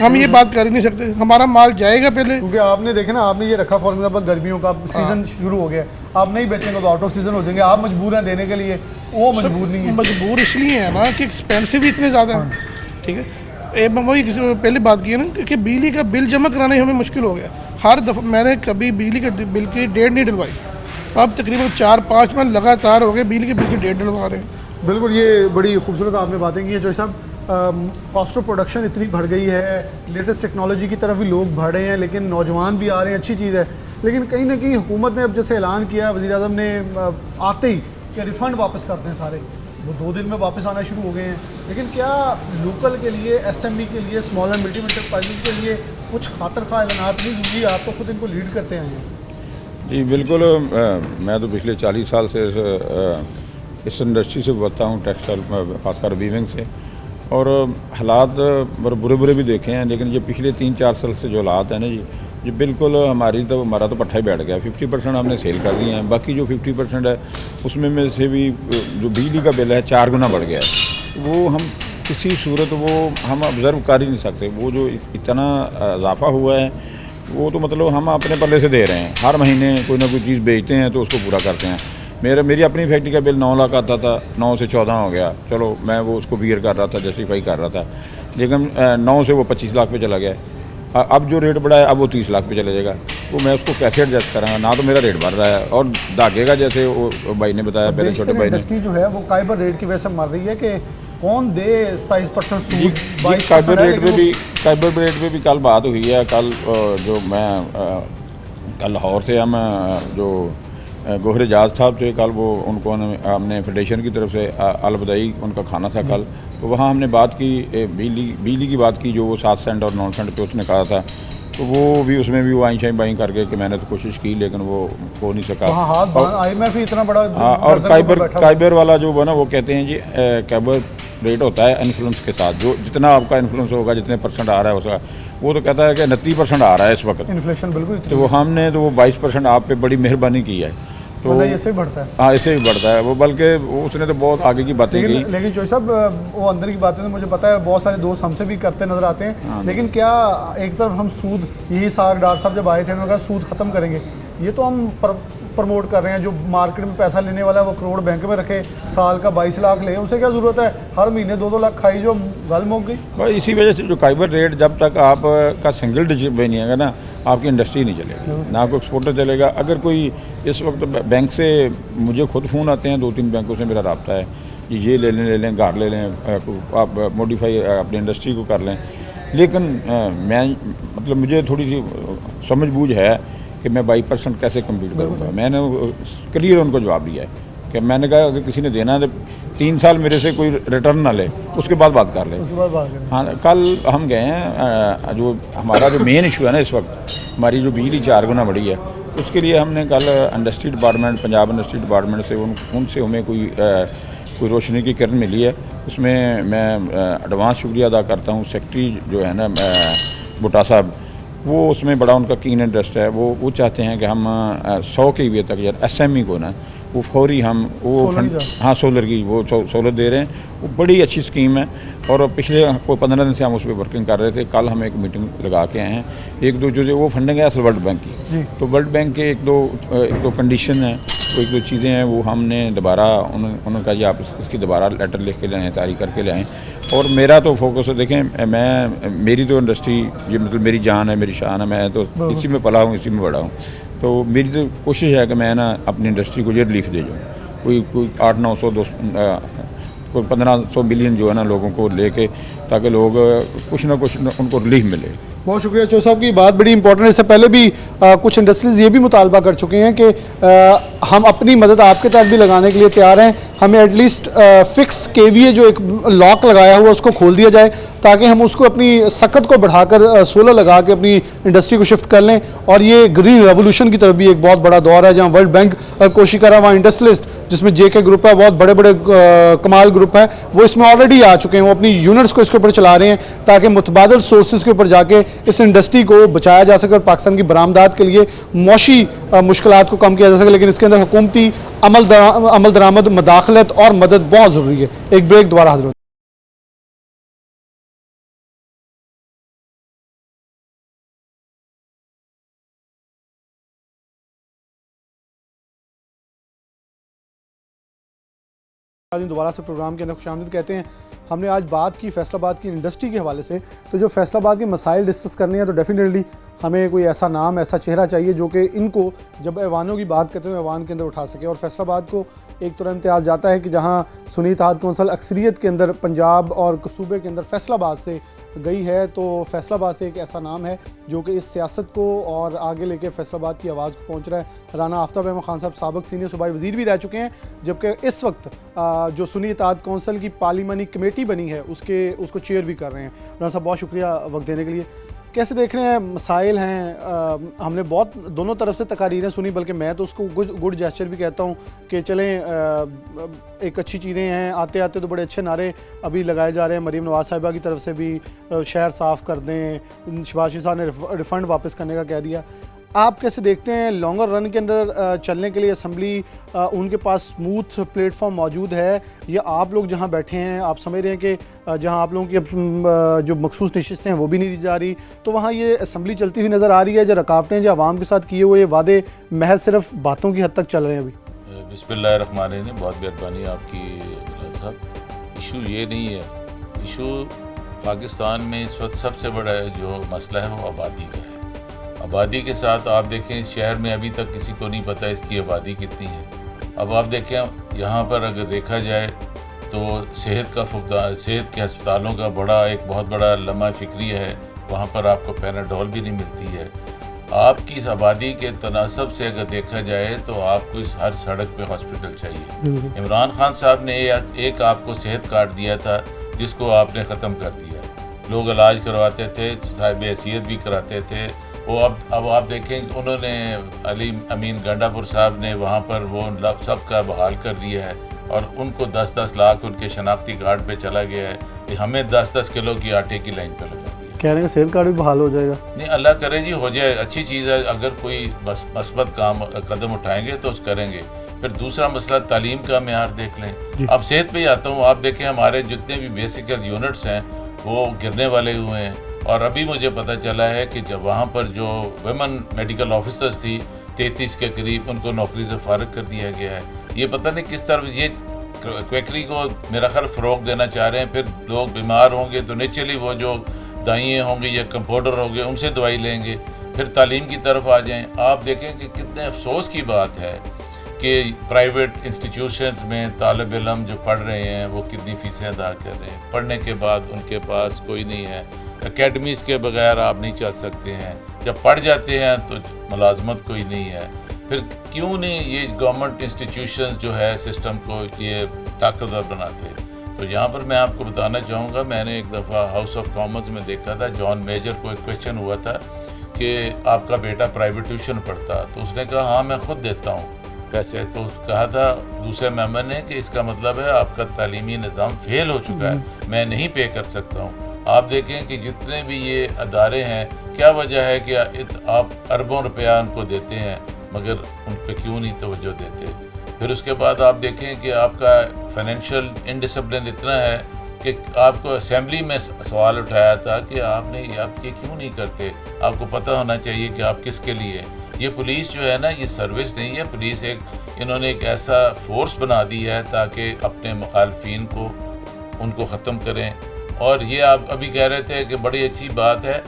हम ये बात कर ही नहीं सकते, हमारा माल जाएगा पहले। क्योंकि आपने देखे ना, आपने ये रखा फॉर एग्जाम्पल गर्मियों का सीज़न शुरू हो गया, आप नहीं बेचेंगे तो आउट ऑफ सीज़न हो जाएंगे, आप मजबूर हैं देने के लिए, वो मजबूर नहीं है। मजबूर इसलिए है ना कि एक्सपेंसिव इतने ज़्यादा हैं, ठीक है। वही पहले बात की है ना कि बिजली का बिल जमा कराने हमें मुश्किल हो गया। हर दफ़ा मैंने कभी बिजली के बिल की डेट नहीं डलवाई, अब तकरीबन 4-5 महीने लगातार हो गए बिजली के बिल की डेट डलवा रहे हैं। बिल्कुल, ये बड़ी खूबसूरत आपने बातें की है जो साहब। कॉस्ट ऑफ प्रोडक्शन इतनी बढ़ गई है, लेटेस्ट टेक्नोलॉजी की तरफ भी लोग बढ़ रहे हैं, लेकिन नौजवान भी आ रहे हैं, अच्छी चीज़ है। लेकिन कहीं ना कहीं हुकूमत ने अब जैसे ऐलान किया वज़ीर आज़म ने आते ही कि रिफ़ंड वापस करते हैं सारे, वो 2 दिन में वापस आना शुरू हो गए हैं। लेकिन क्या लोकल के लिए, SME के लिए, स्मॉल एंड मीडियम एंटरप्राइजेज के लिए कुछ खातर खा ऐलानात नहीं हुई? आप तो खुद इनको लीड करते आए हैं। जी बिल्कुल, मैं तो पिछले 40 साल से इस इंडस्ट्री से बता हूँ, टेक्सटाइल खासकर वीविंग से, और हालात बुरे बुरे भी देखे हैं। लेकिन ये पिछले 3-4 साल से जो हालात हैं ना जी, ये बिल्कुल हमारा तो पट्टा ही बैठ गया। 50% हमने सेल कर दिए हैं, बाकी जो 50% है उसमें में से भी जो बिजली का बिल है 4 गुना बढ़ गया है। वो हम किसी सूरत वो हम ऑब्ज़र्व कर ही नहीं सकते। वो जो इतना इजाफा हुआ है वो तो मतलब हम अपने पल्ले से दे रहे हैं। हर महीने कोई ना कोई चीज़ बेचते हैं तो उसको पूरा करते हैं। मेरी अपनी फैक्ट्री का बिल 9 लाख आता था, 9 से 14 हो गया। चलो मैं वो उसको बियर कर रहा था, जस्टिफाई कर रहा था, लेकिन 9 से वो 25 लाख पे चला गया। अब जो रेट बढ़ा है अब वो 30 लाख पे चला जाएगा। तो मैं उसको कैसे एडजस्ट करांगा? ना तो मेरा रेट बढ़ रहा है और धागे का, जैसे वो भाई ने बताया, पहले छोटे भाई ने, इंडस्ट्री जो है वो काइबर रेट की वजह से मर रही है कि कौन दे 27% सूद। काइबर रेट पे भी कल बात हुई है। कल जो मैं कल लाहौर से हम जो गोहर एजाज साहब थे, कल वो उनको हमने फेडरेशन की तरफ से अलबदाई उनका खाना था कल, तो वहाँ हमने बात की बिजली की बात की, जो वो 7 सेंट और 9 सेंट पे उसने कहा था। तो वो भी उसमें भी वो आई शाई बाई करके कि मैंने तो कोशिश की लेकिन वो हो नहीं सका। IMF इतना बड़ा और काइबर वाला जो बना, वो कहते हैं जी काइबर रेट होता है इन्फ्लुएंस के साथ, जो जितना आपका इन्फ्लुएंस होगा, जितने % आ रहा है उसका, वो तो कहता है कि 29% आ रहा है इस वक्त इन्फ्लेशन। बिल्कुल, तो वो हमने तो वो 22% आप पे बड़ी मेहरबानी की है। तो ऐसे ही बढ़ता है। हाँ, ऐसे ही बढ़ता है वो, बल्कि उसने तो बहुत आगे की बातें की। लेकिन जो साहब वो अंदर की बातें तो मुझे पता है, बहुत सारे दोस्त हमसे भी करते नजर आते हैं। हाँ, लेकिन क्या एक तरफ हम सूद, यही साग डार साहब जब आए थे उन्होंने कहा सूद ख़त्म करेंगे, ये तो हम प्रमोट कर रहे हैं। जो मार्केट में पैसा लेने वाला है वो करोड़ बैंक में रखे, साल का 22 लाख ले, उसे क्या ज़रूरत है हर महीने 2-2 लाख खाई जो गल मुक गई। भाई इसी वजह से जो काइबर रेट, जब तक आप का सिंगल डिजिट पे नहीं आएगा ना, आपकी इंडस्ट्री नहीं चलेगी, ना कोई एक्सपोर्टर चलेगा। अगर कोई इस वक्त बैंक से, मुझे खुद फ़ोन आते हैं, 2-3 बैंकों से मेरा रब्ता है, ये ले लें घर ले लें, आप मॉडिफाई अपनी इंडस्ट्री को कर लें। लेकिन मैं मतलब मुझे थोड़ी सी समझ बूझ है कि मैं 22% कैसे कम्पीट करूँगा। मैंने क्लियर उनको जवाब दिया है कि मैंने कहा अगर किसी ने देना है तो 3 साल मेरे से कोई रिटर्न ना ले, उसके बाद बात कर ले। हाँ, कल हम गए हैं, जो हमारा जो मेन इशू है ना इस वक्त, हमारी जो बिजली 4 गुना बढ़ी है, उसके लिए हमने कल industry department, Punjab industry department से उनसे हमें कोई रोशनी की किरण मिली है। उसमें मैं एडवांस शुक्रिया अदा करता हूँ। सेक्रेटरी जो है ना भुट्टा साहब, वो उसमें बड़ा उनका कीन इंटरेस्ट है। वो चाहते हैं कि हम 100 kVA तक यार SME को ना वो फौरी हम वो हाँ सोलर की वो सोलर दे रहे हैं। वो बड़ी अच्छी स्कीम है और पिछले कोई 15 दिन से हम उस पर वर्किंग कर रहे थे। कल हम एक मीटिंग लगा के आए हैं। एक दो जो वो फंडिंग है असल वर्ल्ड बैंक की, तो वर्ल्ड बैंक के एक दो कंडीशन है, एक दो चीज़ें हैं, वो हमने दोबारा उन्होंने कहा जी आप इसकी दोबारा लेटर लिख के लाएँ, तैयारी करके लाएँ। और मेरा तो फोकस है, देखें मेरी तो इंडस्ट्री ये मतलब मेरी जान है, मेरी शान है, मैं तो इसी में पला हूँ, इसी में बड़ा हूँ। तो मेरी तो कोशिश है कि मैं ना अपनी इंडस्ट्री को ये रिलीफ दे जाऊँ। कोई 800-900 कोई 1500 मिलियन जो है ना लोगों को लेके, ताकि लोग कुछ ना कुछ उनको रिलीफ मिले। बहुत शुक्रिया चौधरी साहब की बात बड़ी इंपॉर्टेंट है। इससे पहले भी कुछ इंडस्ट्रीज ये भी मुतालबा कर चुके हैं कि हम अपनी मदद आपके तहत भी लगाने के लिए तैयार हैं। हमें एटलीस्ट फिक्स KVA जो एक लॉक लगाया हुआ उसको खोल दिया जाए, ताकि हम उसको अपनी सकत को बढ़ाकर सोलर लगा के अपनी इंडस्ट्री को शिफ्ट कर लें। और ये ग्रीन रेवोल्यूशन की तरफ भी एक बहुत बड़ा दौर है, जहाँ वर्ल्ड बैंक कोशिश कर रहा है, वहाँ इंडस्ट्रियलिस्ट जिसमें JK ग्रुप है, बहुत बड़े बड़े कमाल ग्रुप है, वो इसमें ऑलरेडी आ चुके हैं। वो अपनी यूनिट्स को इसके ऊपर चला रहे हैं ताकि मुतबादल सोर्सेज के ऊपर जाके इस इंडस्ट्री को बचाया जा सके और पाकिस्तान की बरामदात के लिए मौशी मुश्किलात को कम किया जा सके। लेकिन इसके अंदर हुकूमती अमल दरामद, मदाखलत और मदद बहुत ज़रूरी है। एक ब्रेक, दोबारा हाजिर होते हैं। दोबारा से प्रोग्राम के अंदर खुशामदीद कहते हैं। हमने आज बात की फैसलाबाद की इंडस्ट्री के हवाले से, तो जो फैसलाबाद के मसाइल डिस्कस करने हैं तो डेफिनेटली हमें कोई ऐसा नाम, ऐसा चेहरा चाहिए जो कि इनको जब ऐवानों की बात करते हैं ऐवान के अंदर उठा सके। और फैसलाबाद को एक तरह इम्तियाज़ जाता है कि जहाँ सुन्नी इत्तेहाद कौंसल अक्सरियत के अंदर पंजाब और सूबे के अंदर फैसलाबाद से गई है, तो फैसलाबाद से एक ऐसा नाम है जो कि इस सियासत को और आगे लेके फैसलाबाद की आवाज़ को पहुंच रहा है। राना आफ्ताब अहमद खान साहब साबिक सीनियर सूबाई वज़ीर भी रह चुके हैं, जबकि इस वक्त जो सुन्नी इत्तेहाद कौंसल की पार्लिमानी कमेटी बनी है उसको चेयर भी कर रहे हैं। राना साहब बहुत शुक्रिया वक्त देने के लिए। कैसे देख रहे हैं मसाइल हैं? हमने बहुत दोनों तरफ से तकारीरें सुनी, बल्कि मैं तो उसको गुड जेस्चर भी कहता हूँ कि चलें एक अच्छी चीज़ें हैं। आते आते तो बड़े अच्छे नारे अभी लगाए जा रहे हैं। मरीम नवाज साहिबा की तरफ से भी शहर साफ़ कर दें, शहबाज शरीफ साहब ने रिफ़ंड वापस करने का कह दिया। आप कैसे देखते हैं लॉन्गर रन के अंदर चलने के लिए असम्बली उनके पास स्मूथ प्लेटफॉर्म मौजूद है, या आप लोग जहां बैठे हैं आप समझ रहे हैं कि जहां आप लोगों की जो मखसूस नशिस्तें हैं वो भी नहीं दी जा रही, तो वहां ये असम्बली चलती हुई नज़र आ रही है? जो रकावटें जो आवाम के साथ किए हुए वादे महज सिर्फ बातों की हद तक चल रहे हैं अभी? बिस्मिल्लाहिर्रहमानिर्रहीम, बहुत मेहरबानी आपकी बिलाल साहब। इशू ये नहीं है, इशू पाकिस्तान में इस वक्त सबसे बड़ा जो मसला है वो आबादी का है। आबादी के साथ आप देखें इस शहर में अभी तक किसी को नहीं पता इसकी आबादी कितनी है। अब आप देखें यहाँ पर अगर देखा जाए तो सेहत के अस्पतालों का एक बहुत बड़ा लम्हा फिक्रिया है। वहाँ पर आपको पैराडोल भी नहीं मिलती है। आपकी इस आबादी के तनासब से अगर देखा जाए तो आपको इस हर सड़क पे हॉस्पिटल चाहिए। इमरान खान साहब ने एक आपको सेहत कार्ड दिया था जिसको आपने ख़त्म कर दिया। लोग इलाज करवाते थे, साहिब हैसियत भी कराते थे। वो अब आप देखें उन्होंने अली अमीन गंडापुर साहब ने वहाँ पर वो सब का बहाल कर दिया है और उनको 10-10 लाख उनके शनाख्ती कार्ड पे चला गया है कि हमें 10-10 किलो की आटे की लाइन पे लगा दिया। कह रहे हैं सेल कार्ड भी बहाल हो जाएगा। नहीं, अल्लाह करे जी हो जाए, अच्छी चीज़ है। अगर कोई मस्बत कदम उठाएंगे तो करेंगे। फिर दूसरा मसला तालीम का मेयार देख लें। अब सेहत पे ही आता हूँ, आप देखें हमारे जितने भी बेसिक यूनिट्स हैं वो गिरने वाले हुए हैं। और अभी मुझे पता चला है कि जब वहाँ पर जो वुमेन मेडिकल ऑफिसर्स थी 33 के करीब, उनको नौकरी से फारिग कर दिया गया है। ये पता नहीं किस तरह ये क्वेकरी को मेरा ख्याल फ़रोग देना चाह रहे हैं। फिर लोग बीमार होंगे तो नेचुरली वो जो दाइयाँ होंगे या कंपाउंडर होंगे उनसे दवाई लेंगे, फिर तालीम की तरफ आ जाएँ। आप देखें कि कितने अफसोस की बात है कि प्राइवेट इंस्टीट्यूशंस में तालिब इल्म जो पढ़ रहे हैं वो कितनी फ़ीसें अदा कर रहे हैं। पढ़ने के बाद उनके पास कोई नहीं है, एकेडमीज़ के बगैर आप नहीं चल सकते हैं। जब पढ़ जाते हैं तो मुलाजमत कोई नहीं है। फिर क्यों नहीं ये गवर्नमेंट इंस्टीट्यूशंस जो है सिस्टम को ये ताकतवर बनाते। तो यहाँ पर मैं आपको बताना चाहूँगा, मैंने एक दफ़ा हाउस ऑफ कॉमन्स में देखा था, जॉन मेजर को एक क्वेश्चन हुआ था कि आपका बेटा प्राइवेट ट्यूशन पढ़ता, तो उसने कहा हाँ मैं ख़ुद देता हूँ पैसे। तो कहा था दूसरे मेंबर ने कि इसका मतलब है आपका तालीमी निज़ाम फेल हो चुका है, मैं नहीं पे कर सकता हूँ। आप देखें कि जितने भी ये अदारे हैं, क्या वजह है कि आप अरबों रुपया उनको देते हैं मगर उन पर क्यों नहीं तवज्जो देते। फिर उसके बाद आप देखें कि आपका फाइनेंशियल इनडिसिप्लिन इतना है कि आपको असेंबली में सवाल उठाया था कि आपने आप ये क्यों नहीं करते, आपको पता होना चाहिए कि आप किसके लिए। ये पुलिस जो है ना, ये सर्विस नहीं है, पुलिस इन्होंने एक ऐसा फोर्स बना दी है ताकि अपने मुखालफिन को उनको ख़त्म करें। और ये आप अभी कह रहे थे कि बड़ी अच्छी बात है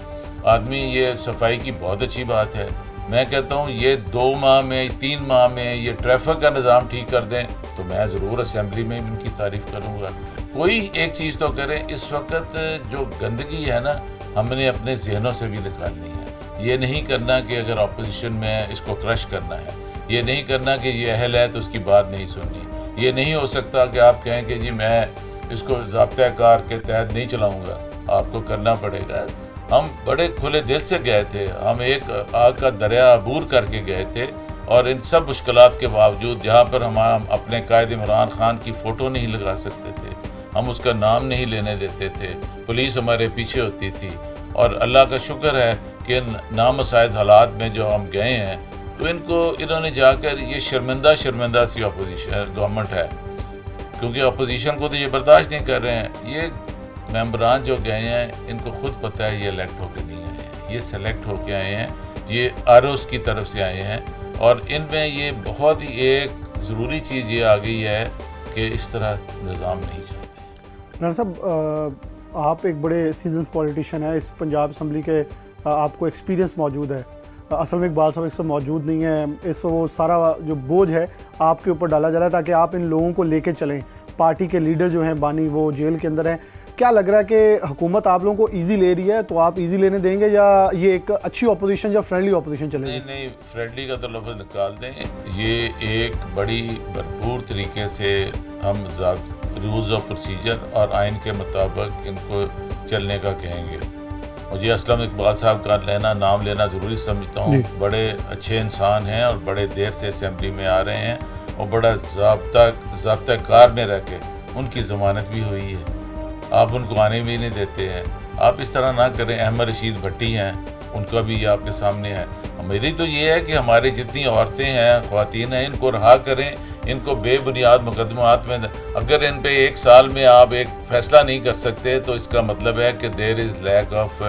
आदमी, ये सफाई की बहुत अच्छी बात है। मैं कहता हूँ ये 2 माह में 3 माह में ये ट्रैफिक का निज़ाम ठीक कर दें तो मैं ज़रूर असेंबली में इनकी तारीफ़ करूँगा। कोई एक चीज़ तो करें, इस वक्त जो गंदगी है ना, हमने अपने जहनों से भी निकालनी है। ये नहीं करना कि अगर अपोजिशन में इसको क्रश करना है, ये नहीं करना कि ये अहल है तो उसकी बात नहीं सुननी। ये नहीं हो सकता कि आप कहें कि जी मैं इसको ज़ाब्ता कार के तहत नहीं चलाऊँगा, आपको करना पड़ेगा। हम बड़े खुले दिल से गए थे, हम एक आग का दरिया अबूर करके गए थे और इन सब मुश्किलात के बावजूद, जहाँ पर हम अपने कायद इमरान खान की फ़ोटो नहीं लगा सकते थे, हम उसका नाम नहीं लेने देते थे, पुलिस हमारे पीछे होती थी। और अल्लाह का शुक्र है कि नामसाइद हालात में जो हम गए हैं तो इन्होंने जाकर ये शर्मिंदा सी अपोजिशन गवर्नमेंट है, क्योंकि अपोजिशन को तो ये बर्दाश्त नहीं कर रहे हैं। ये मेंबरान जो गए हैं इनको खुद पता है ये इलेक्ट होकर नहीं आए हैं, ये सेलेक्ट होकर आए हैं, ये आरओस की तरफ से आए हैं। और इनमें ये बहुत ही एक ज़रूरी चीज़ ये आ गई है कि इस तरह निज़ाम नहीं चाहते। राणा साहब, आप एक बड़े सीजन्स पॉलिटिशियन हैं, इस पंजाब असम्बली के आपको एक्सपीरियंस मौजूद है। असल में इकबाल साहब इस वक्त मौजूद नहीं है, इस वो सारा जो बोझ है आपके ऊपर डाला जा रहा है ताकि आप इन लोगों को लेके चलें। पार्टी के लीडर जो हैं बानी, वो जेल के अंदर हैं। क्या लग रहा है कि हुकूमत आप लोगों को इजी ले रही है, तो आप इजी लेने देंगे या ये एक अच्छी ऑपोजिशन या फ्रेंडली ऑपोजिशन चलेगी? नहीं, फ्रेंडली का तो लफ्ज़ निकाल दें। ये एक बड़ी भरपूर तरीके से हम रूल्स ऑफ प्रोसीजर और आइन के मुताबिक इनको चलने का कहेंगे। मुझे असलम इकबाल साहब का नाम लेना ज़रूरी समझता हूँ। बड़े अच्छे इंसान हैं और बड़े देर से असेंबली में आ रहे हैं और बड़ा ज़ाब्ता कार में रह के उनकी ज़मानत भी हुई है, आप उनको आने भी नहीं देते हैं। आप इस तरह ना करें। अहमद रशीद भट्टी हैं, उनका भी ये आपके सामने है। मेरी तो ये है कि हमारी जितनी औरतें हैं, ख़वातीन हैं, इनको रहा करें, इनको बेबुनियाद मुकदमात में, अगर इन पे 1 साल में आप एक फ़ैसला नहीं कर सकते तो इसका मतलब है कि there is lack of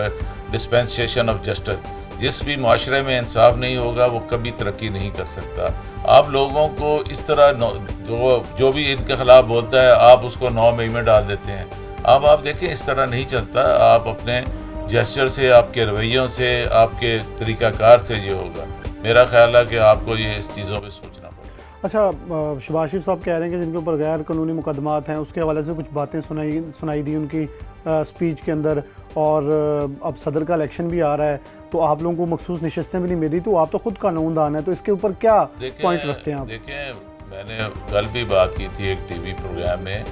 dispensation of justice. जिस भी माशरे में इंसाफ नहीं होगा वो कभी तरक्की नहीं कर सकता। आप लोगों को इस तरह जो भी इनके ख़िलाफ़ बोलता है आप उसको 9 मई में डाल देते हैं। अब आप देखें इस तरह नहीं चलता। आप अपने जेस्चर से, आपके रवैयों से, आपके तरीक़ाकार से ये होगा। मेरा ख्याल है कि आपको ये इस चीज़ों पे सोचना पड़ेगा। अच्छा, शहबाज शरीफ साहब कह रहे हैं कि जिनके ऊपर गैर कानूनी मुकदमात हैं उसके हवाले से कुछ बातें सुनाई दी उनकी स्पीच के अंदर, और अब सदर का इलेक्शन भी आ रहा है तो आप लोगों को मखसूस नशस्तें भी नहीं मिली, तो आप तो खुद कानूनदान है, तो इसके ऊपर क्या पॉइंट रखते हैं आप? देखें, मैंने कल भी बात की थी एक टीवी प्रोग्राम में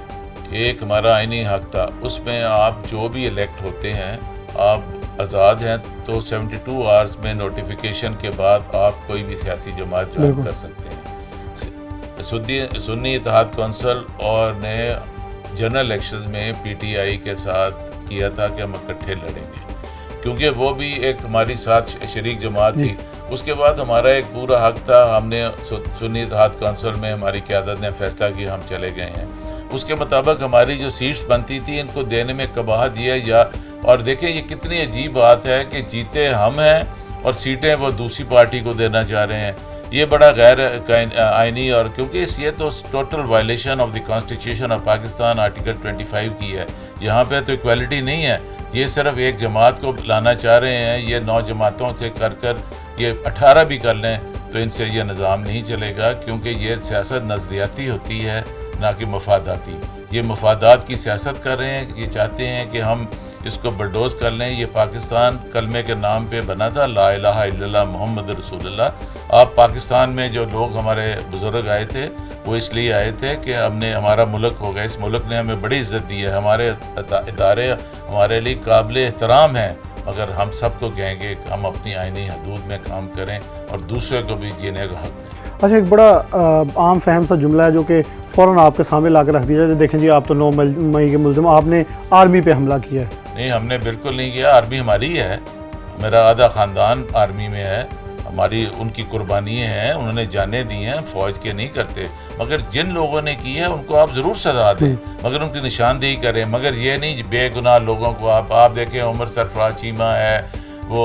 कि एक हमारा आईनी हक था, उसमें आप जो भी इलेक्ट होते हैं आप आज़ाद हैं, तो 72 आवर्स में नोटिफिकेशन के बाद आप कोई भी सियासी जमात ज्वाइन कर सकते हैं। सुन्नी इत्तेहाद कौंसिल और ने जनरल इलेक्शंस में पीटीआई के साथ किया था कि हम इकट्ठे लड़ेंगे, क्योंकि वो भी एक हमारी साथ शरीक जमात थी। उसके बाद हमारा एक पूरा हक था, हमने सुन्नी इत्तेहाद कौंसिल में हमारी क़यादत ने फैसला किया, हम चले गए हैं। उसके मुताबिक हमारी जो सीट्स बनती थी इनको देने में कबाह दिया या, और देखें ये कितनी अजीब बात है कि जीते हम हैं और सीटें वो दूसरी पार्टी को देना चाह रहे हैं। ये बड़ा गैर आइनी, और क्योंकि ये तो total violation of the constitution of Pakistan article 25 की है। यहाँ पे तो इक्वालिटी नहीं है, ये सिर्फ एक जमात को लाना चाह रहे हैं। ये 9 जमातों से कर ये 18 भी कर लें तो इनसे ये निज़ाम नहीं चलेगा, क्योंकि ये सियासत नज़रियाती होती है ना कि मफादाती। ये मफादात की सियासत कर रहे हैं, ये चाहते हैं कि हम इसको बलडोज कर लें। ये पाकिस्तान कलमे के नाम पे बना था, ला इलाहा इल्लल्लाह मोहम्मद रसूलुल्लाह। आप पाकिस्तान में जो लोग हमारे बुज़ुर्ग आए थे वो इसलिए आए थे कि हमने हमारा मुल्क हो गया, इस मुल्क ने हमें बड़ी इज़्ज़त दी है, हमारे इदारे हमारे लिए काबिल एहतराम हैं, मगर हम सबको कहेंगे कि हम अपनी आईनी हदूद में काम करें और दूसरे को भी जीने का हक दें। अच्छा, एक बड़ा आम फहम सा जुमला है जो कि फ़ौरन आपके सामने ला कर रख दिया जाए, देखें जी आप तो 9 मई के मुल्ज़िम, आपने आर्मी पे हमला किया है। नहीं, हमने बिल्कुल नहीं किया। आर्मी हमारी है, मेरा आधा ख़ानदान आर्मी में है, हमारी उनकी कुर्बानियाँ हैं, उन्होंने जानें दी हैं, फ़ौज के नहीं करते। मगर जिन लोगों ने की है उनको आप ज़रूर सजा दें, मगर उनकी निशानदेही करें, मगर ये नहीं बेगुनाह लोगों को आप देखें, उमर सरफराज चीमा है, वो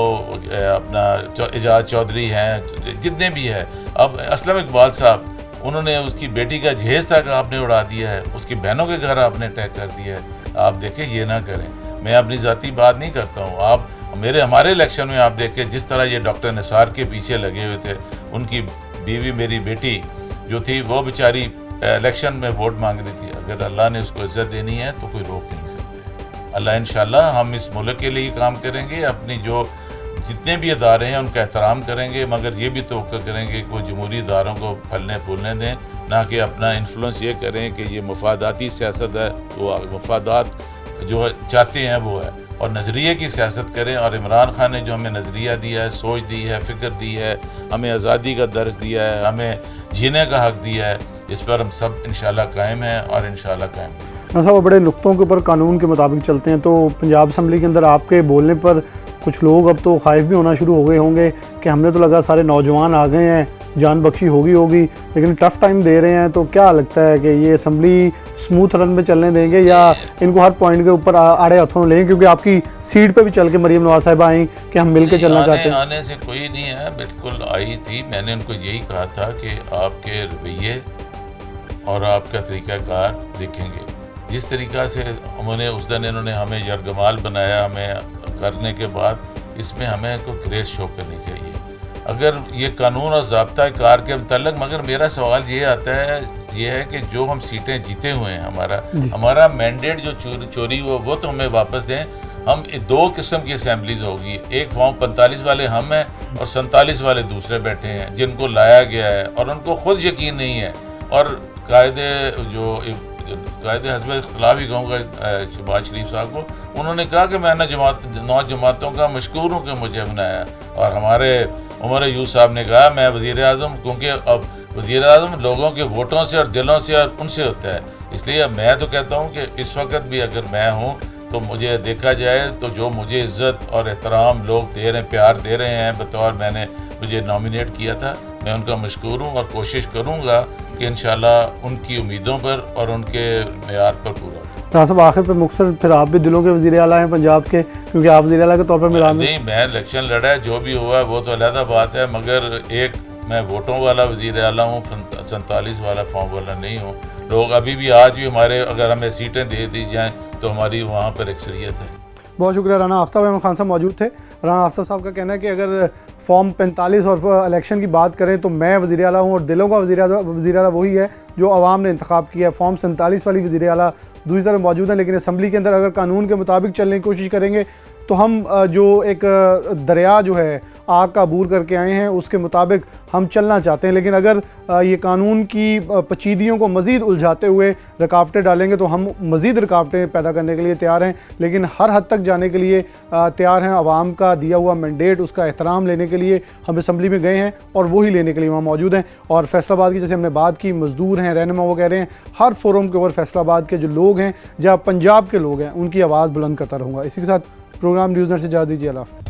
अपना एजाज चौधरी हैं, जितने भी है। अब असलम इकबाल साहब, उन्होंने उसकी बेटी का जहेज़ तक आपने उड़ा दिया है, उसकी बहनों के घर आपने अटैक कर दिया है। आप देखें, ये ना करें। मैं अपनी ज़ाती बात नहीं करता हूँ। आप हमारे इलेक्शन में आप देखें जिस तरह ये डॉक्टर निसार के पीछे लगे हुए थे, उनकी बीवी मेरी बेटी जो थी वो बेचारी इलेक्शन में वोट मांग रही थी। अगर अल्लाह ने उसको इज़्ज़त देनी है तो कोई रोक नहीं सकते। अल्लाह इंशाल्लाह हम इस मुल्क के लिए काम करेंगे, अपनी जो जितने भी इदारे हैं उनका एहतराम करेंगे, मगर ये भी तवक्को करेंगे कि वो जमहूरी इदारों को फलने फूलने दें, ना कि अपना इन्फ्लुएंस ये करें कि ये मफादाती सियासत है, वो मफादात जो चाहते हैं वो है, और नज़रिए की सियासत करें। और इमरान खान ने जो हमें नज़रिया दिया है, सोच दी है, फ़िक्र दी है, हमें आज़ादी का दर्ज दिया है, हमें जीने का हक़ दिया है, इस पर हम सब इंशाल्लाह कायम हैं और इंशाल्लाह कायम हैं। साहब, बड़े नुक्तों के ऊपर कानून के मुताबिक चलते हैं, तो पंजाब असम्बली के अंदर आपके बोलने पर कुछ लोग अब तो खाइफ भी होना शुरू हो गए होंगे कि हमने तो लगा सारे नौजवान आ गए हैं, जान बख्शी होगी, लेकिन टफ़ टाइम दे रहे हैं। तो क्या लगता है कि ये असम्बली स्मूथ रन पे चलने देंगे या इनको हर पॉइंट के ऊपर आड़े हाथों लेंगे? क्योंकि आपकी सीट पे भी चल के मरीम नवाज साहिबा आई कि हम मिल के चलना चाहते हैं। आने से कोई नहीं है, बिल्कुल आई थी। मैंने उनको यही कहा था कि आपके रवैये और आपका तरीक़ाकार देखेंगे, जिस तरीक़ा से उन्होंने उस दिन इन्होंने हमें यरगमाल बनाया, हमें करने के बाद इसमें हमें कोई ग्रेस शो करनी चाहिए। अगर ये कानून और ज़ाब्ता कार के मतलब, मगर मेरा सवाल ये आता है, ये है कि जो हम सीटें जीते हुए हैं, हमारा मैंडेट जो चोरी हुआ वो तो हमें वापस दें। हम 2 किस्म की असम्बलीज होगी, एक फॉर्म 45 वाले हम हैं और 47 वाले दूसरे बैठे हैं जिनको लाया गया है और उनको खुद यकीन नहीं है। और कायदे हस्ब इख्तिलाफ ही कहूँगा शहबाज शरीफ साहब को, उन्होंने कहा कि मैं 9 जमातों का मशकूर हूँ कि मुझे बनाया। और हमारे उमर यूसुफ साहब ने कहा मैं वज़ीर आज़म, क्योंकि अब वज़ीर आज़म लोगों के वोटों से और दिलों से और उनसे होता है। इसलिए मैं तो कहता हूँ कि इस वक्त भी अगर मैं हूँ तो मुझे देखा जाए तो जो मुझे इज़्ज़त और एहतराम लोग दे रहे हैं, प्यार दे रहे हैं, बतौर मैंने मुझे नॉमिनेट किया था, मैं उनका मशकूर हूँ और कोशिश करूँगा कि इंशाल्लाह उनकी उम्मीदों पर और उनके मेयार पर पूरा हो। साहब, आखिर पर मुख्तसर फिर आप भी दिलों के वज़ीर आला हैं पंजाब के, क्योंकि आप वज़ीर आला के तौर पर मिला नहीं, मैं इलेक्शन लड़ा है, जो भी हुआ है वो तो अलहदा बात है, मगर एक मैं वोटों वाला वज़ीर आला हूँ, 47 वाला फॉर्म वाला नहीं हूँ। लोग अभी भी आज भी हमारे, अगर हमें सीटें दे दी जाएँ तो हमारी वहाँ पर अक्सरियत है। बहुत शुक्रिया। राना आफ्ताब अहमद खान साहब मौजूद थे। राना आफ्ताब साहब का कहना है कि अगर फॉर्म 45 और इलेक्शन की बात करें तो मैं वज़ीर आला हूँ और दिलों का वज़ीर आला वही है जो आवाम ने इंतखाब किया है। फॉर्म 47 वाली वज़ीर आला दूसरी तरफ मौजूद है, लेकिन असम्बली के अंदर अगर कानून के मुताबिक चलने की कोशिश करेंगे तो हम जो एक दरिया जो है आग का अबूर करके आए हैं उसके मुताबिक हम चलना चाहते हैं। लेकिन अगर ये कानून की पेचीदगियों को मज़ीद उलझाते हुए रुकावटें डालेंगे तो हम मज़ीद रुकावटें पैदा करने के लिए तैयार हैं, लेकिन हर हद तक जाने के लिए तैयार हैं। आवाम का दिया हुआ मैंडेट, उसका एहतराम लेने के लिए हम असम्बली में गए हैं और वही लेने के लिए वहाँ मौजूद हैं। और फैसलाबाद की जैसे हमने बात की, मज़दूर हैं, रहनुमा, वो कह रहे हैं हर फोरम के ऊपर फैसलाबाद के जो लोग हैं, जहाँ पंजाब के लोग हैं, उनकी आवाज़ बुलंद करता रहूँगा। इसी के साथ प्रोग्राम न्यूज़ नेट से इजाज़त दीजिए। अल्लाह हाफ़िज़।